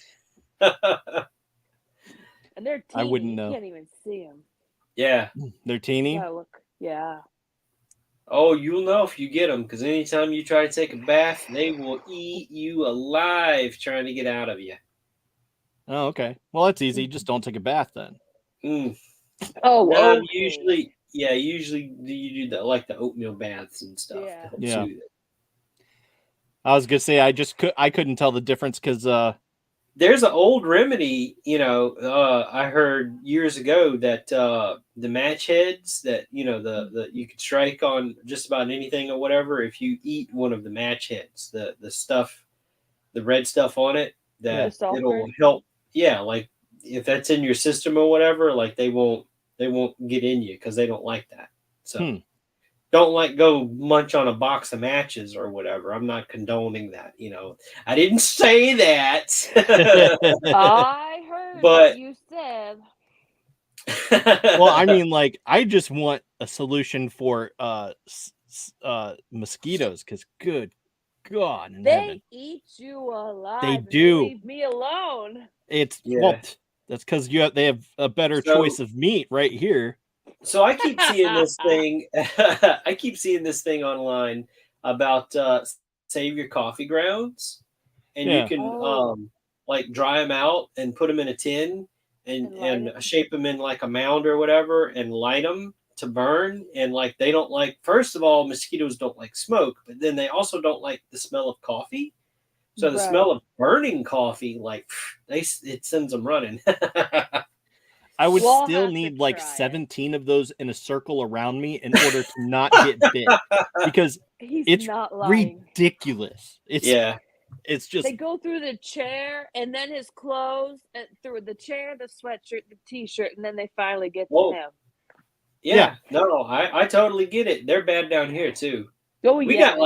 And they're teeny. I wouldn't know. You can't even see them. Yeah. They're teeny? Yeah. Oh, you'll know if you get them, because anytime you try to take a bath, they will eat you alive trying to get out of you. Oh, okay. Well, that's easy. Just don't take a bath then. Oh, no, okay. usually you do like the oatmeal baths and stuff. Yeah. I was gonna say I couldn't tell the difference because there's an old remedy, I heard years ago that the match heads that the you could strike on just about anything or whatever, if you eat one of the match heads, the stuff, the red stuff on it, that it'll help. Yeah, like if that's in your system or whatever, like they won't get in you because they don't like that. So don't go munch on a box of matches or whatever. I'm not condoning that. I didn't say that. I heard what you said. Well, I mean, like, I just want a solution for mosquitoes because, good God, they eat you alive. They do. Leave me alone. Well, that's because they have a better choice of meat right here. So I keep seeing this thing. I keep seeing this thing online about save your coffee grounds, and you can like dry them out and put them in a tin, and shape them in like a mound or whatever and light them to burn. And like they don't like, first of all, mosquitoes don't like smoke, but then they also don't like the smell of coffee. So the smell of burning coffee, like it sends them running. I would still need like 17 of those in a circle around me in order to not get bit, because it's ridiculous. It's just they go through the chair and then his clothes, and through the chair, the sweatshirt, the t-shirt, and then they finally get to him. Yeah, no, I totally get it. They're bad down here too. We got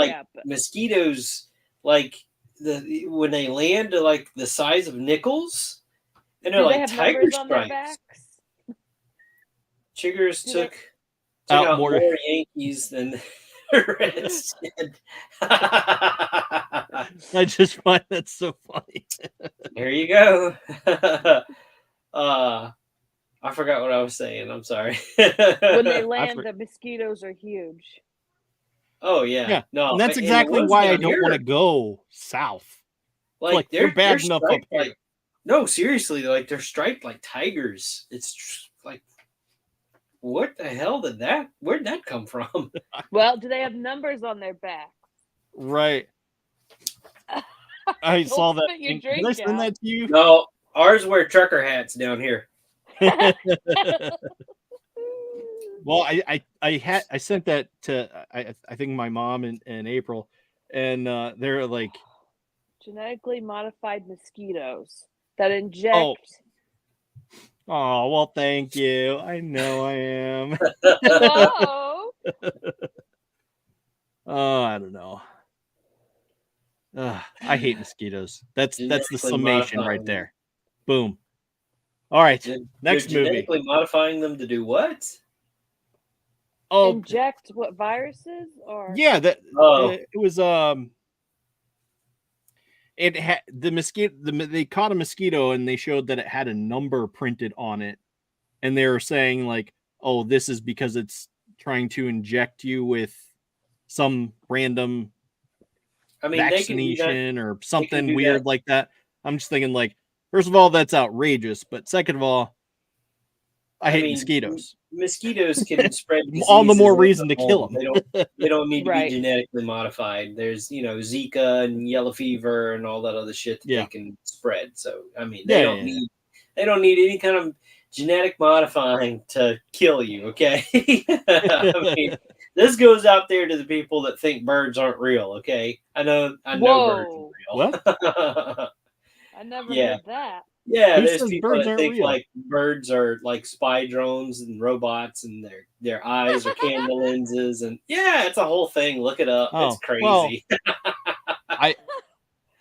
mosquitoes like when they land to like the size of nickels. And they're like tiger stripes. Chiggers took out more Yankees than the Reds did. I just find that so funny. Here you go. I forgot what I was saying. I'm sorry. When they land, the mosquitoes are huge. Oh yeah. No, and that's exactly why I don't want to go south. Like they're bad enough up here. Like, no, seriously, like they're striped like tigers. It's like, what the hell where'd that come from? Well, do they have numbers on their back? Right. I saw that. Did I send that to you? No, ours wear trucker hats down here. Well, I sent that to I think my mom and April, and they're like genetically modified mosquitoes that inject. Oh, well, thank you. I know I am. Hello. Oh, I don't know. I hate mosquitoes. That's the summation right there. Boom. All right, next movie. Genetically modifying them to do what? Oh, inject what, viruses or? Yeah, it was it had the mosquito. They caught a mosquito and they showed that it had a number printed on it, and they were saying like, "Oh, this is because it's trying to inject you with some random vaccination or something weird like that." I'm just thinking, like, first of all, that's outrageous, but second of all, I hate mosquitoes. Mosquitoes can spread all the more reason to kill them. They don't need to be genetically modified. There's Zika and yellow fever and all that other shit that they can spread. So I mean, they don't need any kind of genetic modifying to kill you. Okay, I mean, this goes out there to the people that think birds aren't real. Okay, I know birds are real. What? I never heard that. Yeah, there's people that think like birds are like spy drones and robots, and their eyes are camera lenses, and it's a whole thing. Look it up; it's crazy. Well,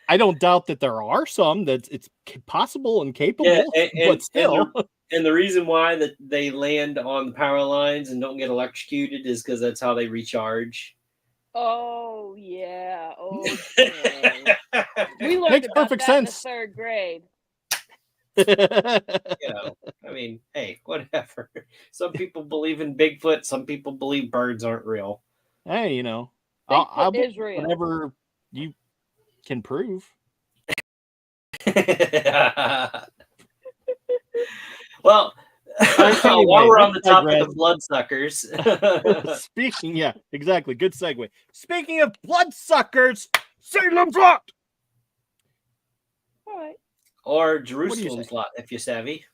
I don't doubt that there are some that it's possible and capable, but still. And the reason why that they land on the power lines and don't get electrocuted is because that's how they recharge. Oh yeah. Okay. We learned about that in the third grade. I mean, hey, whatever. Some people believe in Bigfoot. Some people believe birds aren't real. Hey, I'll is real. Whatever you can prove. Well, while we're on the topic of bloodsuckers. Exactly. Good segue. Speaking of bloodsuckers, Salem's Lot. All right. Or Jerusalem's Lot, if you're savvy.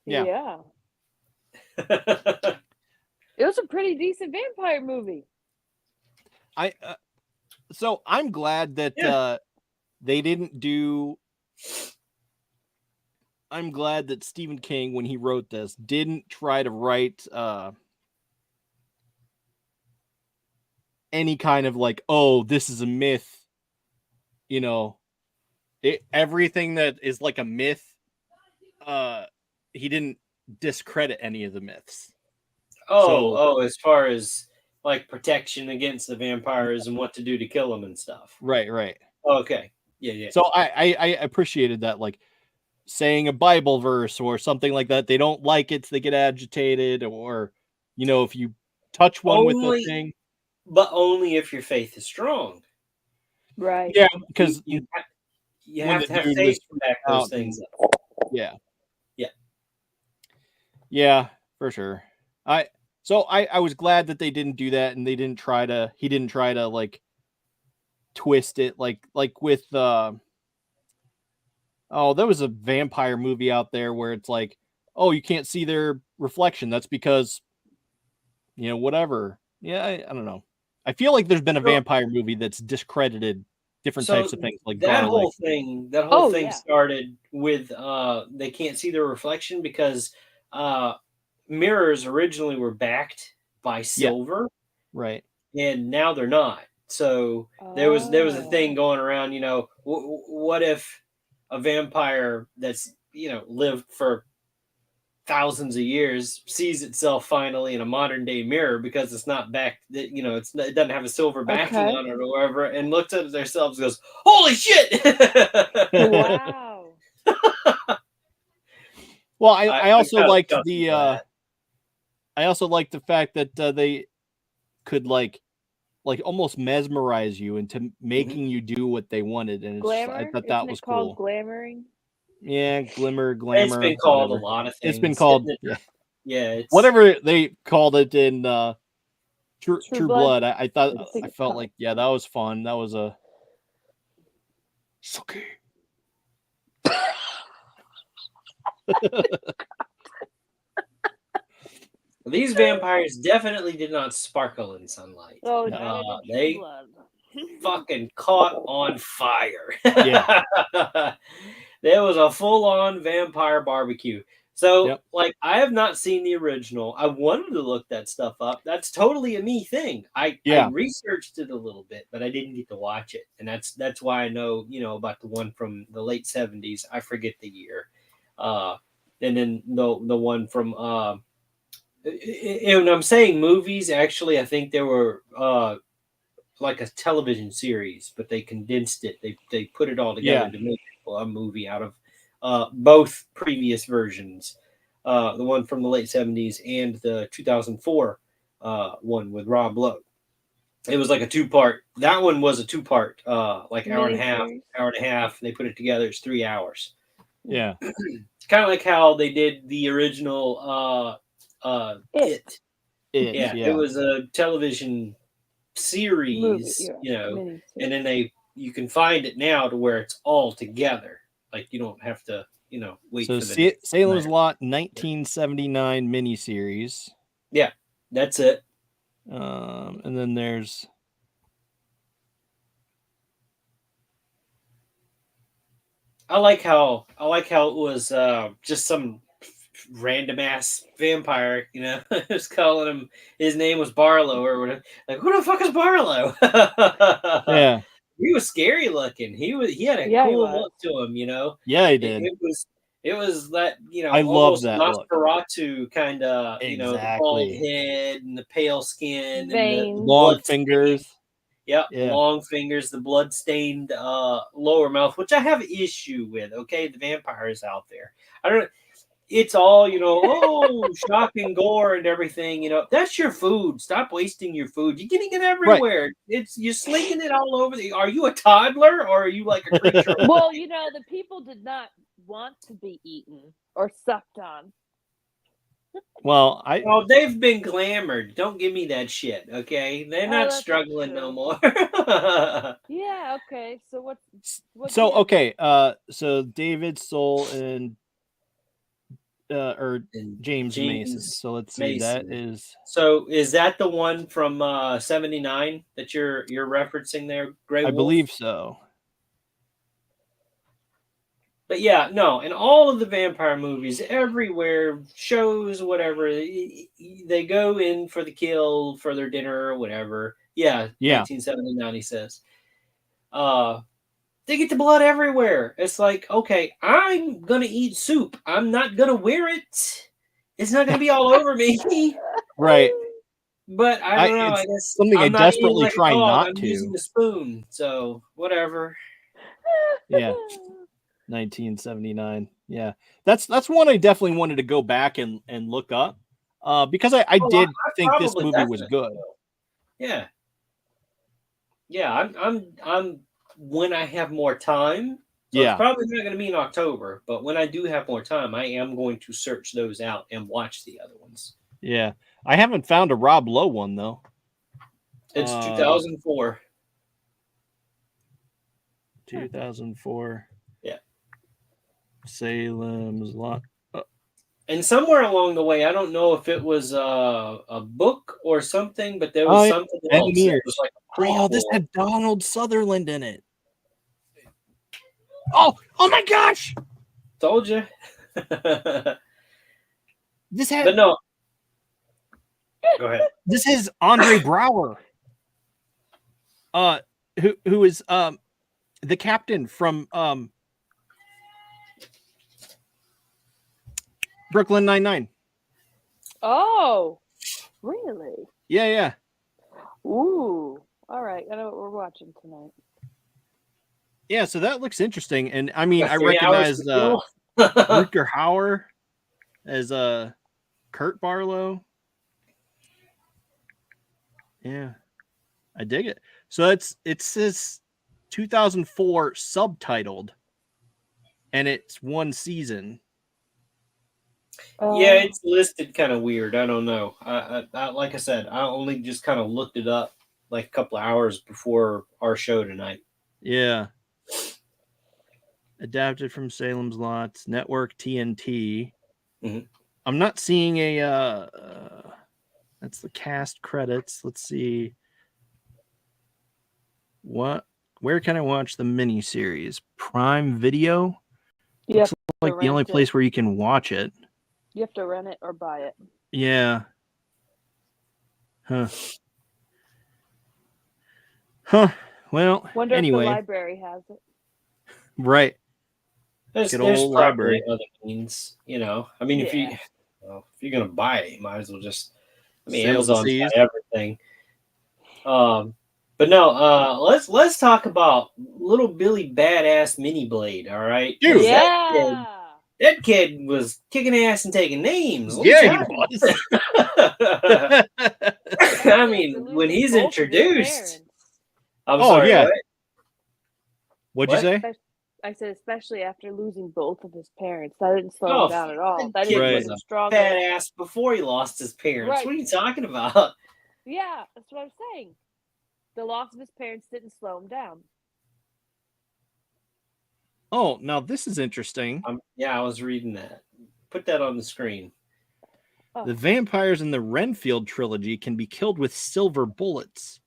Yeah. It was a pretty decent vampire movie. So I'm glad that they didn't do. I'm glad that Stephen King, when he wrote this, didn't try to write any kind of like, oh, this is a myth. Everything that is like a myth, he didn't discredit any of the myths. As far as like protection against the vampires and what to do to kill them and stuff. Right. Okay. Yeah. So I appreciated that, like saying a Bible verse or something like that. They don't like it, so they get agitated, or if you touch one with the thing. But only if your faith is strong. Right. Yeah, because you have to have faith to back those things up. Yeah. Yeah, for sure. I was glad that they didn't do that, and he didn't try to like twist it like with there was a vampire movie out there where it's like, oh, you can't see their reflection. That's because, whatever. Yeah, I don't know. I feel like there's been a vampire movie that's discredited different types of things like that garlic. whole thing started with they can't see their reflection because mirrors originally were backed by silver, right? And now they're not. So there was a thing going around. What if a vampire that's lived for thousands of years sees itself finally in a modern day mirror because it's not back, it doesn't have a silver backing on it or whatever, and looks at themselves and goes, "Holy shit!" Wow. Well, I also liked the fact that they could like almost mesmerize you into making you do what they wanted, and I thought that was cool. Glamoring. Yeah, glamour. It's been called a lot of things. It's been called it's whatever they called it in True Blood. I felt like that was fun. That was a sucky. These vampires definitely did not sparkle in sunlight. Oh, they fucking caught on fire. Yeah. There was a full-on vampire barbecue. So, I have not seen the original. I wanted to look that stuff up. That's totally a me thing. I researched it a little bit, but I didn't get to watch it. And that's why I know, about the one from the late 70s. I forget the year. And then the one from when I'm saying movies, actually, I think there were like a television series, but they condensed it. They put it all together to make a movie out of both previous versions, the one from the late 70s and the 2004 one with Rob Lowe. It was like a two-part. That one was a two-part, like hour and a half. They put it together. It's 3 hours. Yeah. It's kind of like how they did the original It. Yeah, it was a television series, and then you can find it now to where it's all together. Like you don't have to, wait for the Salem's Lot 1979 miniseries. Yeah, that's it. And then there's I like how it was just some random ass vampire, just calling him, his name was Barlow or whatever. Like, who the fuck is Barlow? Yeah. He was scary looking. He had a cool look to him, Yeah, he did. It was that, I love that Nosferatu kind of, exactly. The bald head and the pale skin and the long fingers. Yep, long fingers, the blood-stained lower mouth, which I have an issue with. Okay, the vampires out there. I don't. It's all shock and gore and everything. That's your food. Stop wasting your food. You're getting it everywhere. Right. You're slinging it all over. Are you a toddler or are you like a creature? Well, the people did not want to be eaten or sucked on. Well, they've been glamored. Don't give me that shit, okay? They're not struggling no more. Yeah, okay. So what? So okay, so David Soul and James Mason. So let's see. That is. So is that the one from 79 that you're referencing there, Grey Wolf? I believe so. But yeah, no, in all of the vampire movies, everywhere, shows, whatever, they go in for the kill, for their dinner or whatever. Yeah. 1979, he says. They get the blood everywhere. It's like, okay, I'm going to eat soup. I'm not going to wear it. It's not going to be all over me. Right. But I don't know. I guess something I desperately try not to. I'm using the spoon, so whatever. Yeah. 1979. Yeah, that's one I definitely wanted to go back and look up because I did think this movie was good. Yeah. I'm when I have more time So it's probably not going to be in October, but when I do have more time, I am going to search those out and watch the other ones. Yeah. I haven't found a Rob Lowe one, though. It's 2004. 2004. Yeah. Salem's Lot. And somewhere along the way, I don't know if it was a book or something, but there was something else. It was like a prequel. This had Donald Sutherland in it. Oh my gosh! Told you. This had. But no. Go ahead. This is Andre Brower. Who is the captain from Brooklyn Nine-Nine. Oh, really? Yeah. Ooh. All right. I know what we're watching tonight. Yeah, so that looks interesting. And I mean, I recognize Rutger Hauer as Kurt Barlow. Yeah. I dig it. So it says 2004 subtitled, and it's one season. Yeah, it's listed kind of weird. I don't know. I like I said, I only just kind of looked it up like a couple of hours before our show tonight. Yeah. Adapted from Salem's Lot, Network TNT. Mm-hmm. I'm not seeing a that's the cast credits. Let's see. Where can I watch the miniseries? Prime Video? Looks like the only place where you can watch it. You have to rent it or buy it. Yeah. Huh. Well, Wonder anyway. if the library has it. Right. There's old library. Other means, you know. I mean, if you're gonna buy it, you might as well just. I mean, Amazon's got everything. But no, let's talk about little Billy Badass Mini Blade. All right, dude. Yeah. That kid was kicking ass and taking names. Yeah, he was. I mean, when he's introduced. I'm sorry. Yeah. What'd you say? I said, especially after losing both of his parents. That didn't slow him down at all. That kid was a strong badass before he lost his parents. Right. What are you talking about? Yeah, that's what I'm saying. The loss of his parents didn't slow him down. Oh, now this is interesting. I was reading that. Put that on the screen. The vampires in the Renfield trilogy can be killed with silver bullets.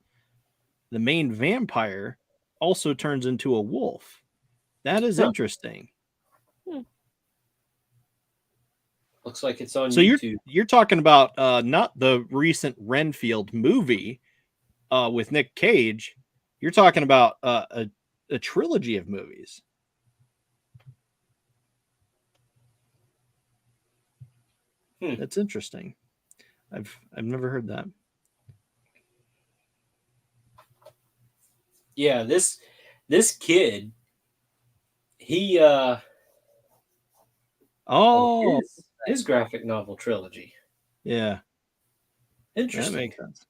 The main vampire also turns into a wolf. That is interesting. Looks like it's on YouTube. You're talking about not the recent Renfield movie with Nick Cage. You're talking about a trilogy of movies. That's interesting. I've never heard that. Yeah, this kid, he his graphic novel trilogy. Yeah. Interesting. That makes sense.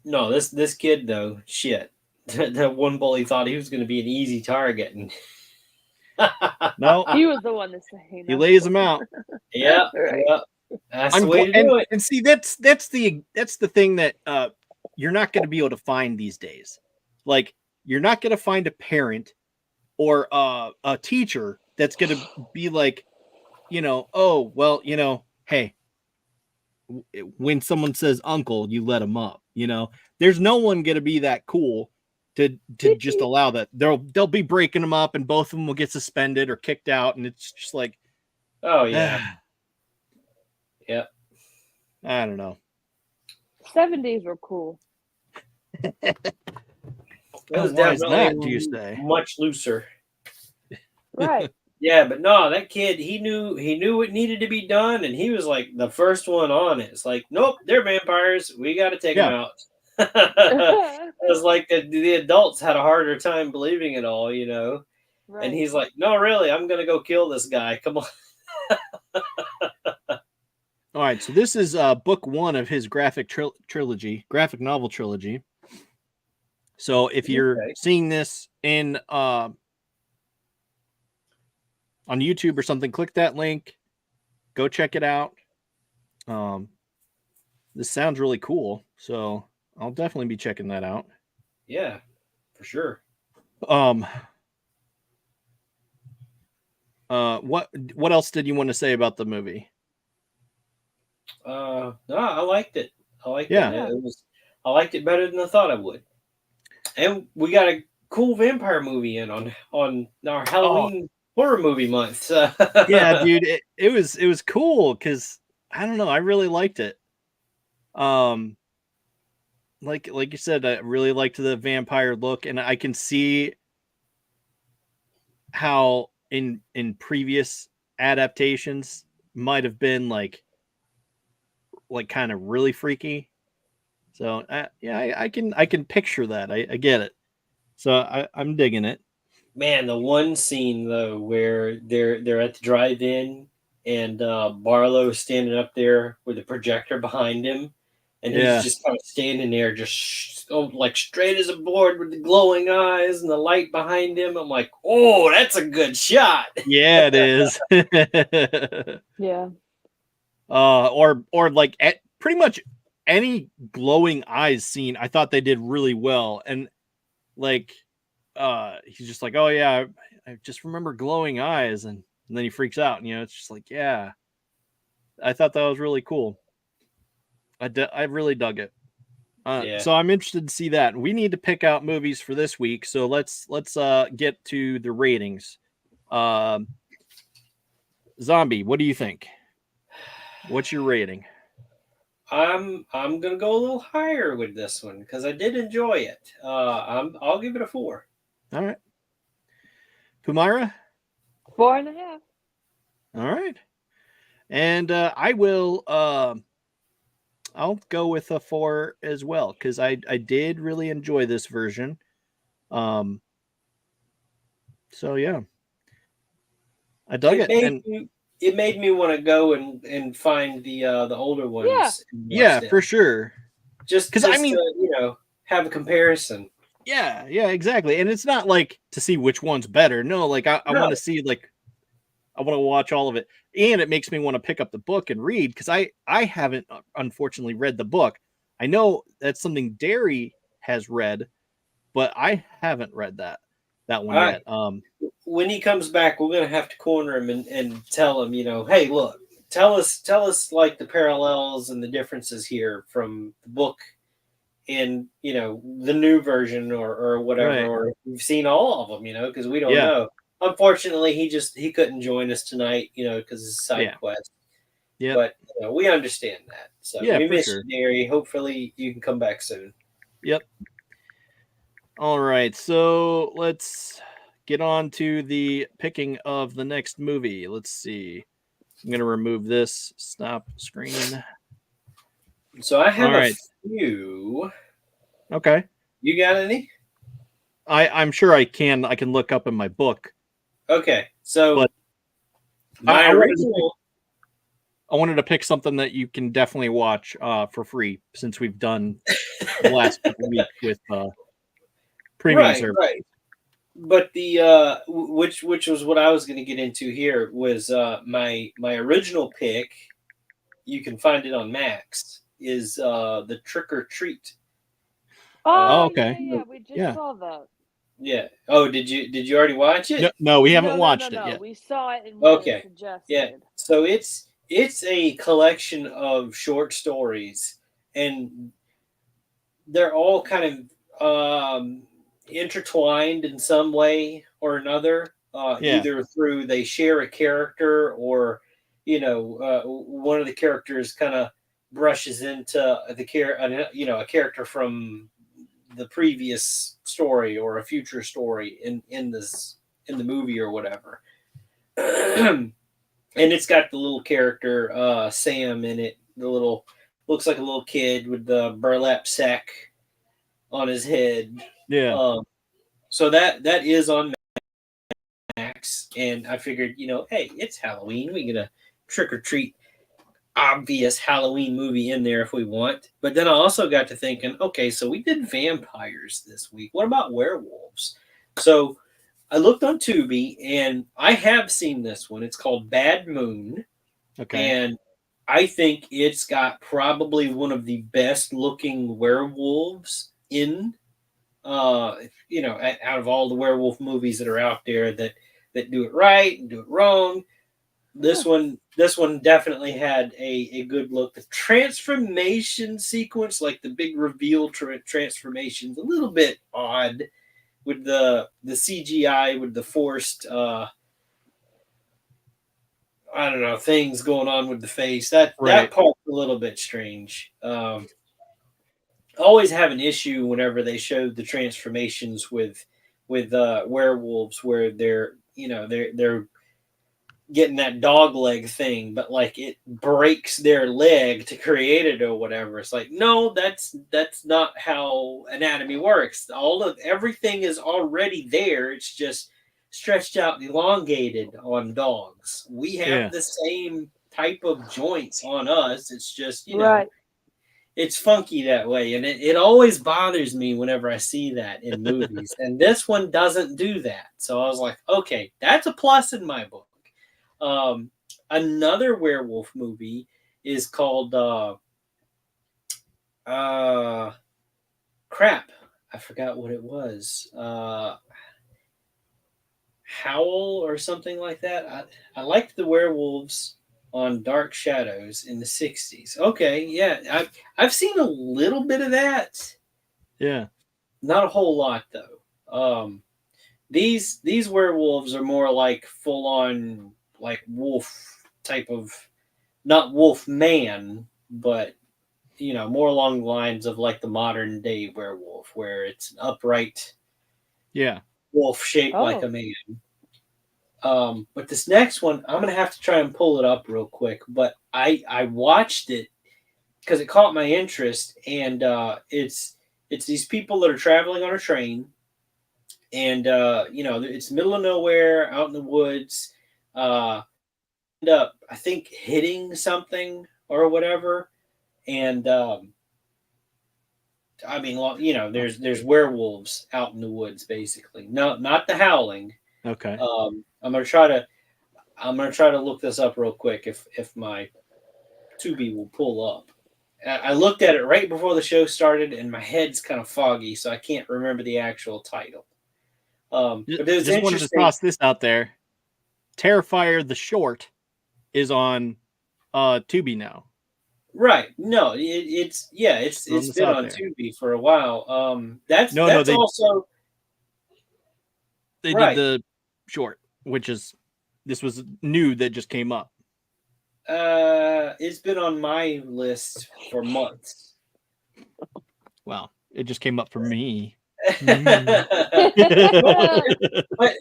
No, this kid though, shit. That one bully thought he was going to be an easy target, and no, he was the one to say. He lays him out. Yeah, right. Yeah. That's the way to do it. And see, that's the thing that you're not going to be able to find these days. Like, you're not going to find a parent or a teacher that's going to be like, oh, well, hey, when someone says uncle, you let them up. There's no one going to be that cool to just allow that. They'll be breaking them up, and both of them will get suspended or kicked out, and it's just like, oh yeah. Yeah. I don't know. 70s were cool. It was Why is definitely that, do you say? much looser. Right. Yeah, but no, that kid, he knew what needed to be done, and he was like the first one on it. It's like, nope, they're vampires. We got to take them out. It was like the adults had a harder time believing it all, Right. And he's like, no, really, I'm going to go kill this guy. Come on. All right, so this is book one of his graphic novel trilogy. So if you're Okay. seeing this in on YouTube or something, click that link. Go check it out. This sounds really cool, so I'll definitely be checking that out. Yeah, for sure. What else did you want to say about the movie? No, I liked it. I liked Yeah. it. I liked it better than I thought I would. And we got a cool vampire movie in on our Halloween horror movie month. Yeah, dude, it was cool because I don't know, I really liked it. Like you said, I really liked the vampire look, and I can see how in previous adaptations might have been like kind of really freaky. So yeah, I can picture that. I get it. So I'm digging it. Man, the one scene though where they're at the drive-in and Barlow's standing up there with the projector behind him, and Yeah. he's just kind of standing there, just like straight as a board with the glowing eyes and the light behind him. I'm like, oh, that's a good shot. Yeah, it is. Yeah. Or like at pretty much any glowing eyes scene, I thought they did really well. And like, he's just like, oh yeah, I just remember glowing eyes, and then he freaks out, and it's just like, yeah, I thought that was really cool. I really dug it. Yeah. So I'm interested to see that. We need to pick out movies for this week, so let's get to the ratings. Zombie, what do you think? What's your rating? I'm gonna go a little higher with this one because I did enjoy it. I'll give it a 4. All right. Pumira? 4.5. All right. And I will I'll go with a 4 as well, because I did really enjoy this version. So yeah. I dug it. It made me want to go and find the older ones. Yeah, for sure. Just because I mean, have a comparison. Yeah, exactly. And it's not like to see which one's better. No, like I want to see, like, I want to watch all of it. And it makes me want to pick up the book and read, because I haven't unfortunately read the book. I know that's something Derry has read, but I haven't read that one yet. When he comes back, we're gonna have to corner him and tell him, hey, look, tell us like the parallels and the differences here from the book and the new version or whatever, Right. or we've seen all of them, because we don't know. Unfortunately, he couldn't join us tonight, because it's a side quest. Yeah, but we understand that. So we miss you, Derry. Hopefully, you can come back soon. Yep. All right, so let's get on to the picking of the next movie. Let's see. I'm going to remove this. Stop screen. So I have a few. Okay. You got any? I'm sure I can look up in my book. Okay. So but I wanted to pick something that you can definitely watch for free, since we've done the last couple weeks with premium service. Right. But the which was what I was going to get into here was my original pick. You can find it on Max. Is the Trick or Treat? Oh, okay. Yeah, we just saw that. Yeah. Oh, did you already watch it? No, we haven't watched it yet. We saw it and suggested. Yeah. So it's a collection of short stories, and they're all kind of intertwined in some way or another. Either through they share a character, or one of the characters kind of brushes into a character from the previous story or a future story in the movie or whatever. And it's got the little character Sam in it. Looks like a little kid with the burlap sack on his head. Yeah. So that is on Max, and I figured, hey, it's Halloween. We're gonna trick or treat obvious Halloween movie in there if we want. But then I also got to thinking, okay, so we did vampires this week. What about werewolves? So I looked on Tubi, and I have seen this one. It's called Bad Moon. Okay. And I think it's got probably one of the best looking werewolves in, out of all the werewolf movies that are out there that do it right and do it wrong. This one definitely had a good look. The transformation sequence, like the big reveal transformations, a little bit odd with the CGI, with the forced I don't know, things going on with the face. That part's a little bit strange. I always have an issue whenever they show the transformations with werewolves, where they're getting that dog leg thing, but like it breaks their leg to create it or whatever. It's like, no, that's not how anatomy works. Everything is already there. It's just stretched out and elongated on dogs. We have the same type of joints on us. It's just, it's funky that way. And it always bothers me whenever I see that in movies. And this one doesn't do that. So I was like, okay, that's a plus in my book. Another werewolf movie is called crap. I forgot what it was. Howl or something like that. I liked the werewolves on Dark Shadows in the 60s. Okay, yeah. I've seen a little bit of that. Yeah. Not a whole lot though. These werewolves are more like full on like wolf type of, not wolf man, but more along the lines of like the modern day werewolf, where it's an upright wolf shaped like a man. But this next one, I'm gonna have to try and pull it up real quick. But I watched it because it caught my interest, and it's these people that are traveling on a train, and it's middle of nowhere, out in the woods. End up, I think, hitting something or whatever, and there's werewolves out in the woods, basically. No, not the howling. Okay. I'm gonna try to look this up real quick if my Tubi will pull up. I looked at it right before the show started, and my head's kind of foggy, so I can't remember the actual title. But there's just wanted to toss this out there. Terrifier the short is on Tubi now. Right. No, it's been on Tubi for a while. That's also they did the short, which this was new that just came up. It's been on my list for months. Wow, it just came up for me.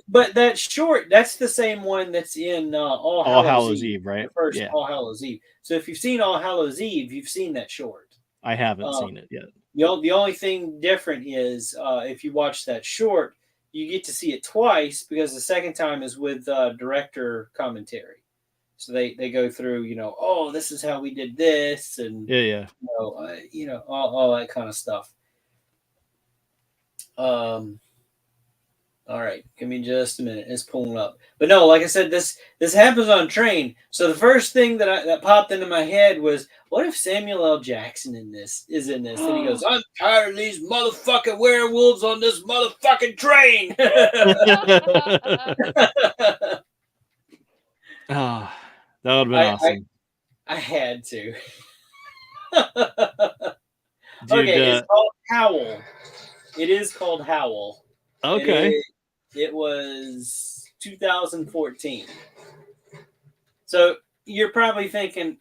but that short, that's the same one that's in All Hallows Eve, right? The first All Hallows Eve. So if you've seen All Hallows Eve, you've seen that short. I haven't seen it yet. The only thing different is if you watch that short, you get to see it twice, because the second time is with director commentary. So they go through, this is how we did this, and all that kind of stuff. All right, give me just a minute. It's pulling up. But no, like I said, this happens on train. So the first thing that popped into my head was, what if Samuel L. Jackson is in this? And he goes, I'm tired of these motherfucking werewolves on this motherfucking train. That would have been awesome. I had to. Dude, it's called Howl. It is called Howl. Okay. It was 2014. So you're probably thinking,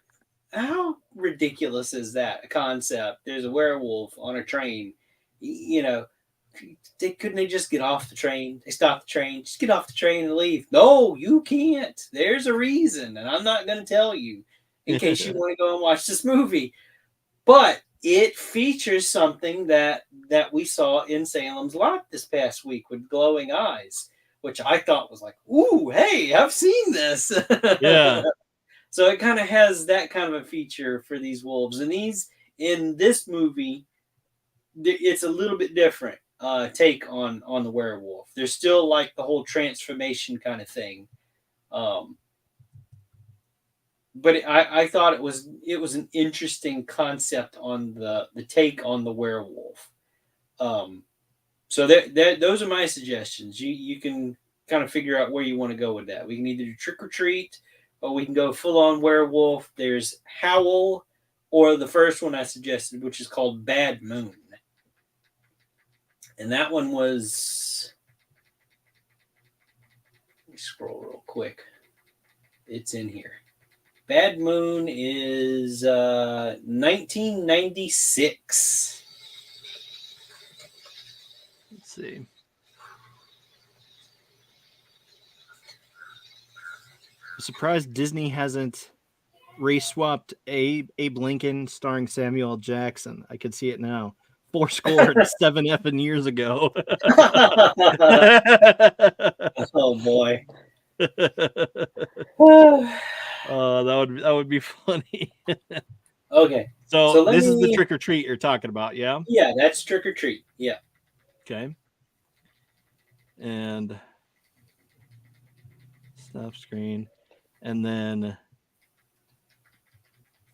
how ridiculous is that concept? There's a werewolf on a train. Couldn't they just get off the train? They stop the train. Just get off the train and leave. No, you can't. There's a reason, and I'm not going to tell you in case you want to go and watch this movie. But it features something that we saw in Salem's Lot this past week with glowing eyes, which I thought was like, ooh, hey, I've seen this. Yeah. So it kind of has that kind of a feature for these wolves. And in this movie, it's a little bit different take on the werewolf. There's still like the whole transformation kind of thing. But I thought it was an interesting concept on the take on the werewolf. So those are my suggestions. You can kind of figure out where you want to go with that. We can either do Trick or Treat, or we can go full on werewolf. There's Howl, or the first one I suggested, which is called Bad Moon. And that one was, let me scroll real quick. It's in here. Bad Moon is 1996. Let's see. I'm surprised Disney hasn't re-swapped Abe Lincoln starring Samuel L. Jackson. I could see it now. 7 effing years ago. Oh boy. That would be funny. Okay. So this is the Trick or Treat you're talking about, yeah? Yeah, that's Trick or Treat. Yeah. Okay. And stop screen. And then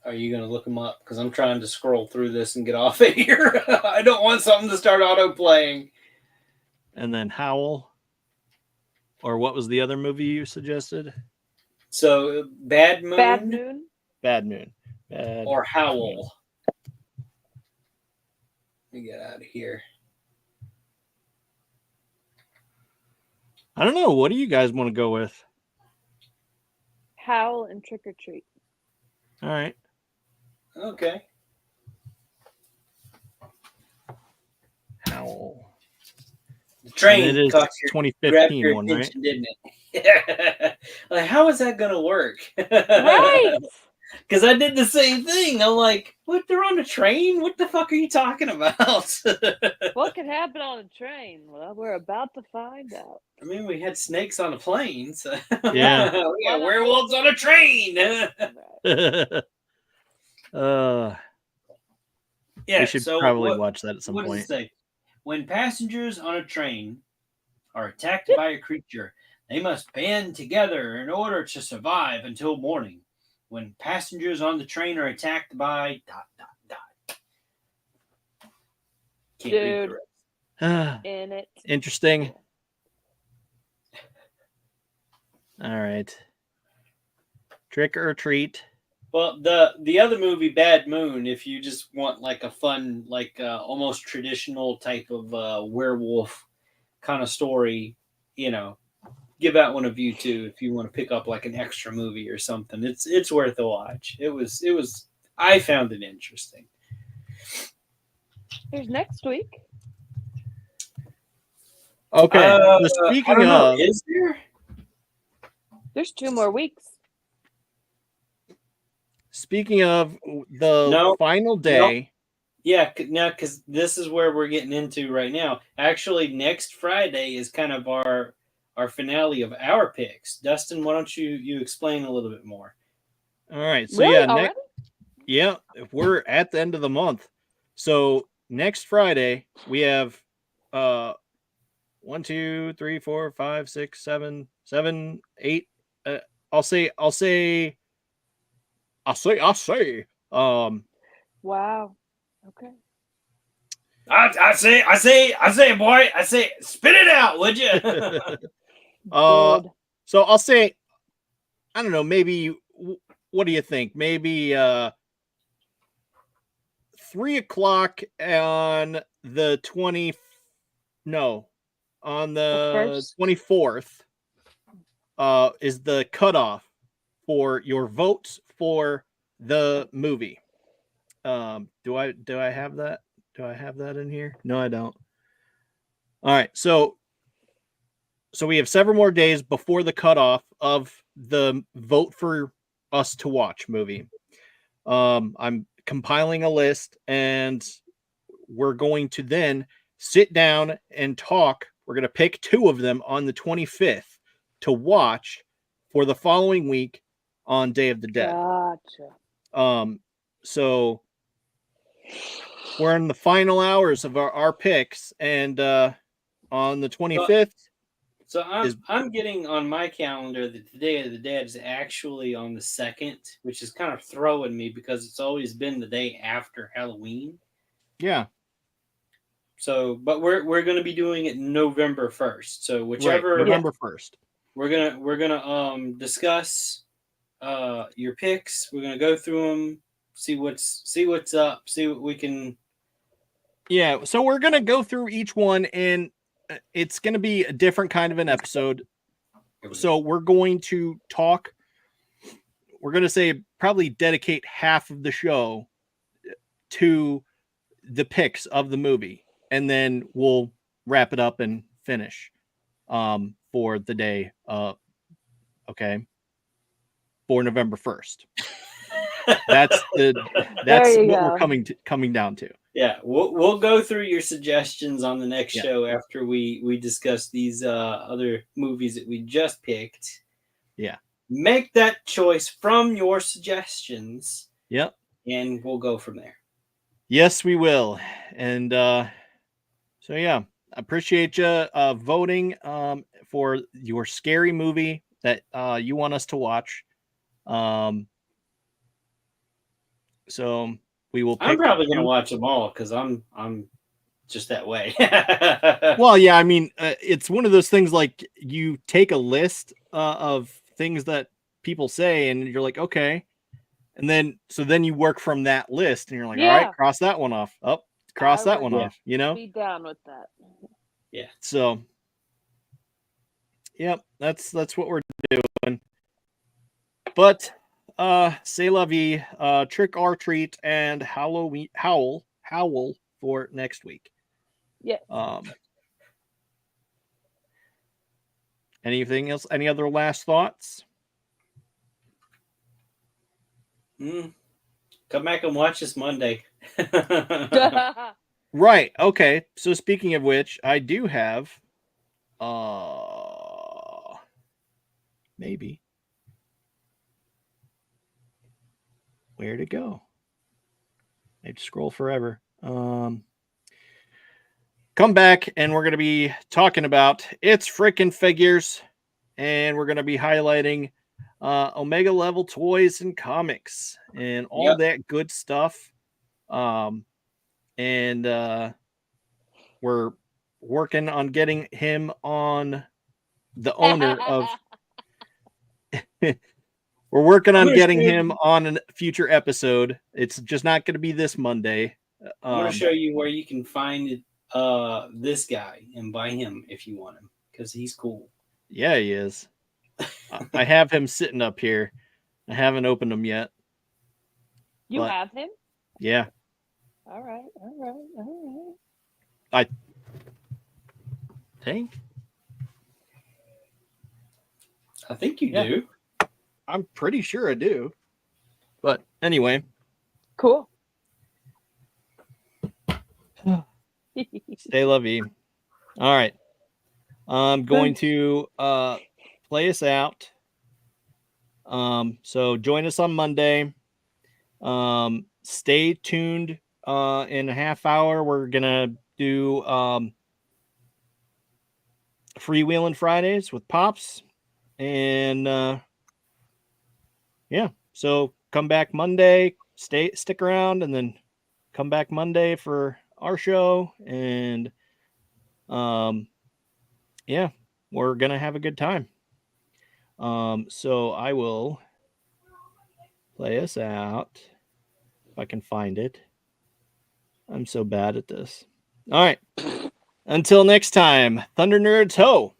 are you going to look them up? Because I'm trying to scroll through this and get off of here. I don't want something to start auto playing. And then Howl. Or what was the other movie you suggested? So Bad Moon. Bad Moon. Bad Moon. Or Howl. Let me get out of here. I don't know. What do you guys want to go with? Howl and Trick or Treat. All right. Okay. Howl. The train. And it is 2015 one, right? Didn't it? Like, how is that going to work? Right. Because I did the same thing. I'm like, what? They're on a train? What the fuck are you talking about? What could happen on a train? Well, we're about to find out. I mean, we had snakes on a plane. So Yeah. We got werewolves on a train. Yeah, we should probably watch that at some point. What does it say? When passengers on a train are attacked by a creature, they must band together in order to survive until morning. When passengers on the train are attacked by ... Can't read the rest. In it. Interesting. All right. Trick or Treat. Well, the other movie, Bad Moon, if you just want like a fun, like almost traditional type of werewolf kind of story, give that one a view too. If you want to pick up like an extra movie or something, it's worth a watch. It was. I found it interesting. There's next week. Okay. Speaking of, is there? There's 2 more weeks. Speaking of the final day. Yeah, now because this is where we're getting into right now. Actually, next Friday is kind of our finale of our picks. Dustin, why don't you explain a little bit more? All right. So really? we're at the end of the month. So next Friday we have 1, 2, 3, 4, 5, 6, 7, 8. I'll say. Wow. Okay. I say, boy. I say, spit it out, would you? So I'll say, I don't know. Maybe. What do you think? Maybe 3 o'clock on the 20. No, on the 24th. Is the cutoff for your votes for the movie. Do I have that? Do I have that in here? No, I don't. All right. So we have several more days before the cutoff of the vote for us to watch movie. I'm compiling a list and we're going to then sit down and talk. We're going to pick 2 of them on the 25th to watch for the following week on Day of the Dead. Gotcha. So we're in the final hours of our picks, and on the 25th. So I'm getting on my calendar that the Day of the Dead is actually on the 2nd, which is kind of throwing me because it's always been the day after Halloween. Yeah. So, but we're going to be doing it November 1st. So whichever November 1st. We're gonna discuss your picks. We're gonna go through them, see what's up, see what we can. Yeah, so we're gonna go through each one, and it's gonna be a different kind of an episode. So we're going to talk. We're gonna say probably dedicate half of the show to the picks of the movie, and then we'll wrap it up and finish for the day. Okay, for November 1st. That's what we're coming down to. Yeah, we'll go through your suggestions on the next show after we discuss these other movies that we just picked. Yeah. Make that choice from your suggestions. Yep. And we'll go from there. Yes, we will. And so yeah, appreciate you voting for your scary movie that you want us to watch. So we will. I'm probably going to watch them all because I'm just that way. Well, yeah, I mean, it's one of those things like you take a list of things that people say, and you're like, okay, and then you work from that list, and you're like, all right, cross that one off. Oh, cross that one off. You know, be down with that. Yeah. So, yep, that's what we're doing. But c'est la vie, trick or treat, and Halloween howl for next week. Yeah. Anything else? Any other last thoughts? Come back and watch this Monday. Right. Okay. So speaking of which, I do have maybe where to go. I have to scroll forever. Come back and we're going to be talking about It's Frickin' Figures, and we're going to be highlighting Omega level toys and comics and all that good stuff. And we're working on getting him on, the owner of we're working on getting him on a future episode. It's just not going to be this Monday. I'm going to show you where you can find this guy and buy him if you want him, because he's cool. Yeah, he is. I have him sitting up here. I haven't opened him yet. You have him? Yeah. All right. I think you do. I'm pretty sure I do. But anyway. Cool. Stay lovey. All right. I'm going to play us out. So join us on Monday. Stay tuned. In a half hour, we're gonna do Freewheeling Fridays with Pops, and so come back Monday, stick around, and then come back Monday for our show, and we're gonna have a good time. So I will play us out if I can find it. I'm so bad at this. All right. Until next time, Thunder Nerds ho!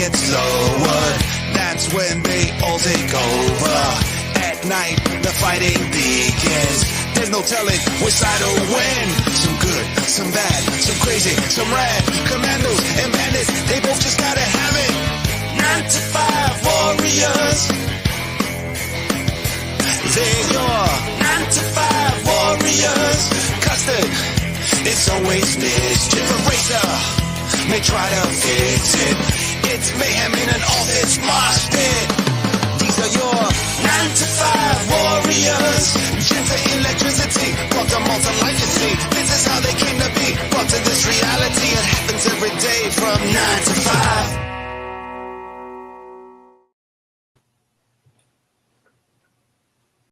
gets lowered. That's when they all take over. At night, the fighting begins. There's no telling which side will win. Some good, some bad, some crazy, some rad. Commandos and bandits, they both just gotta have it. 9 to 5 warriors. They're your 9 to 5 warriors. Custard, it's always mischief. Eraser may try to fix it. It's mayhem in an all-hits mosh pit. These are your 9 to 5 warriors. Gentle electricity, brought to molten life, you see. This is how they came to be, brought to this reality. It happens every day from 9 to 5.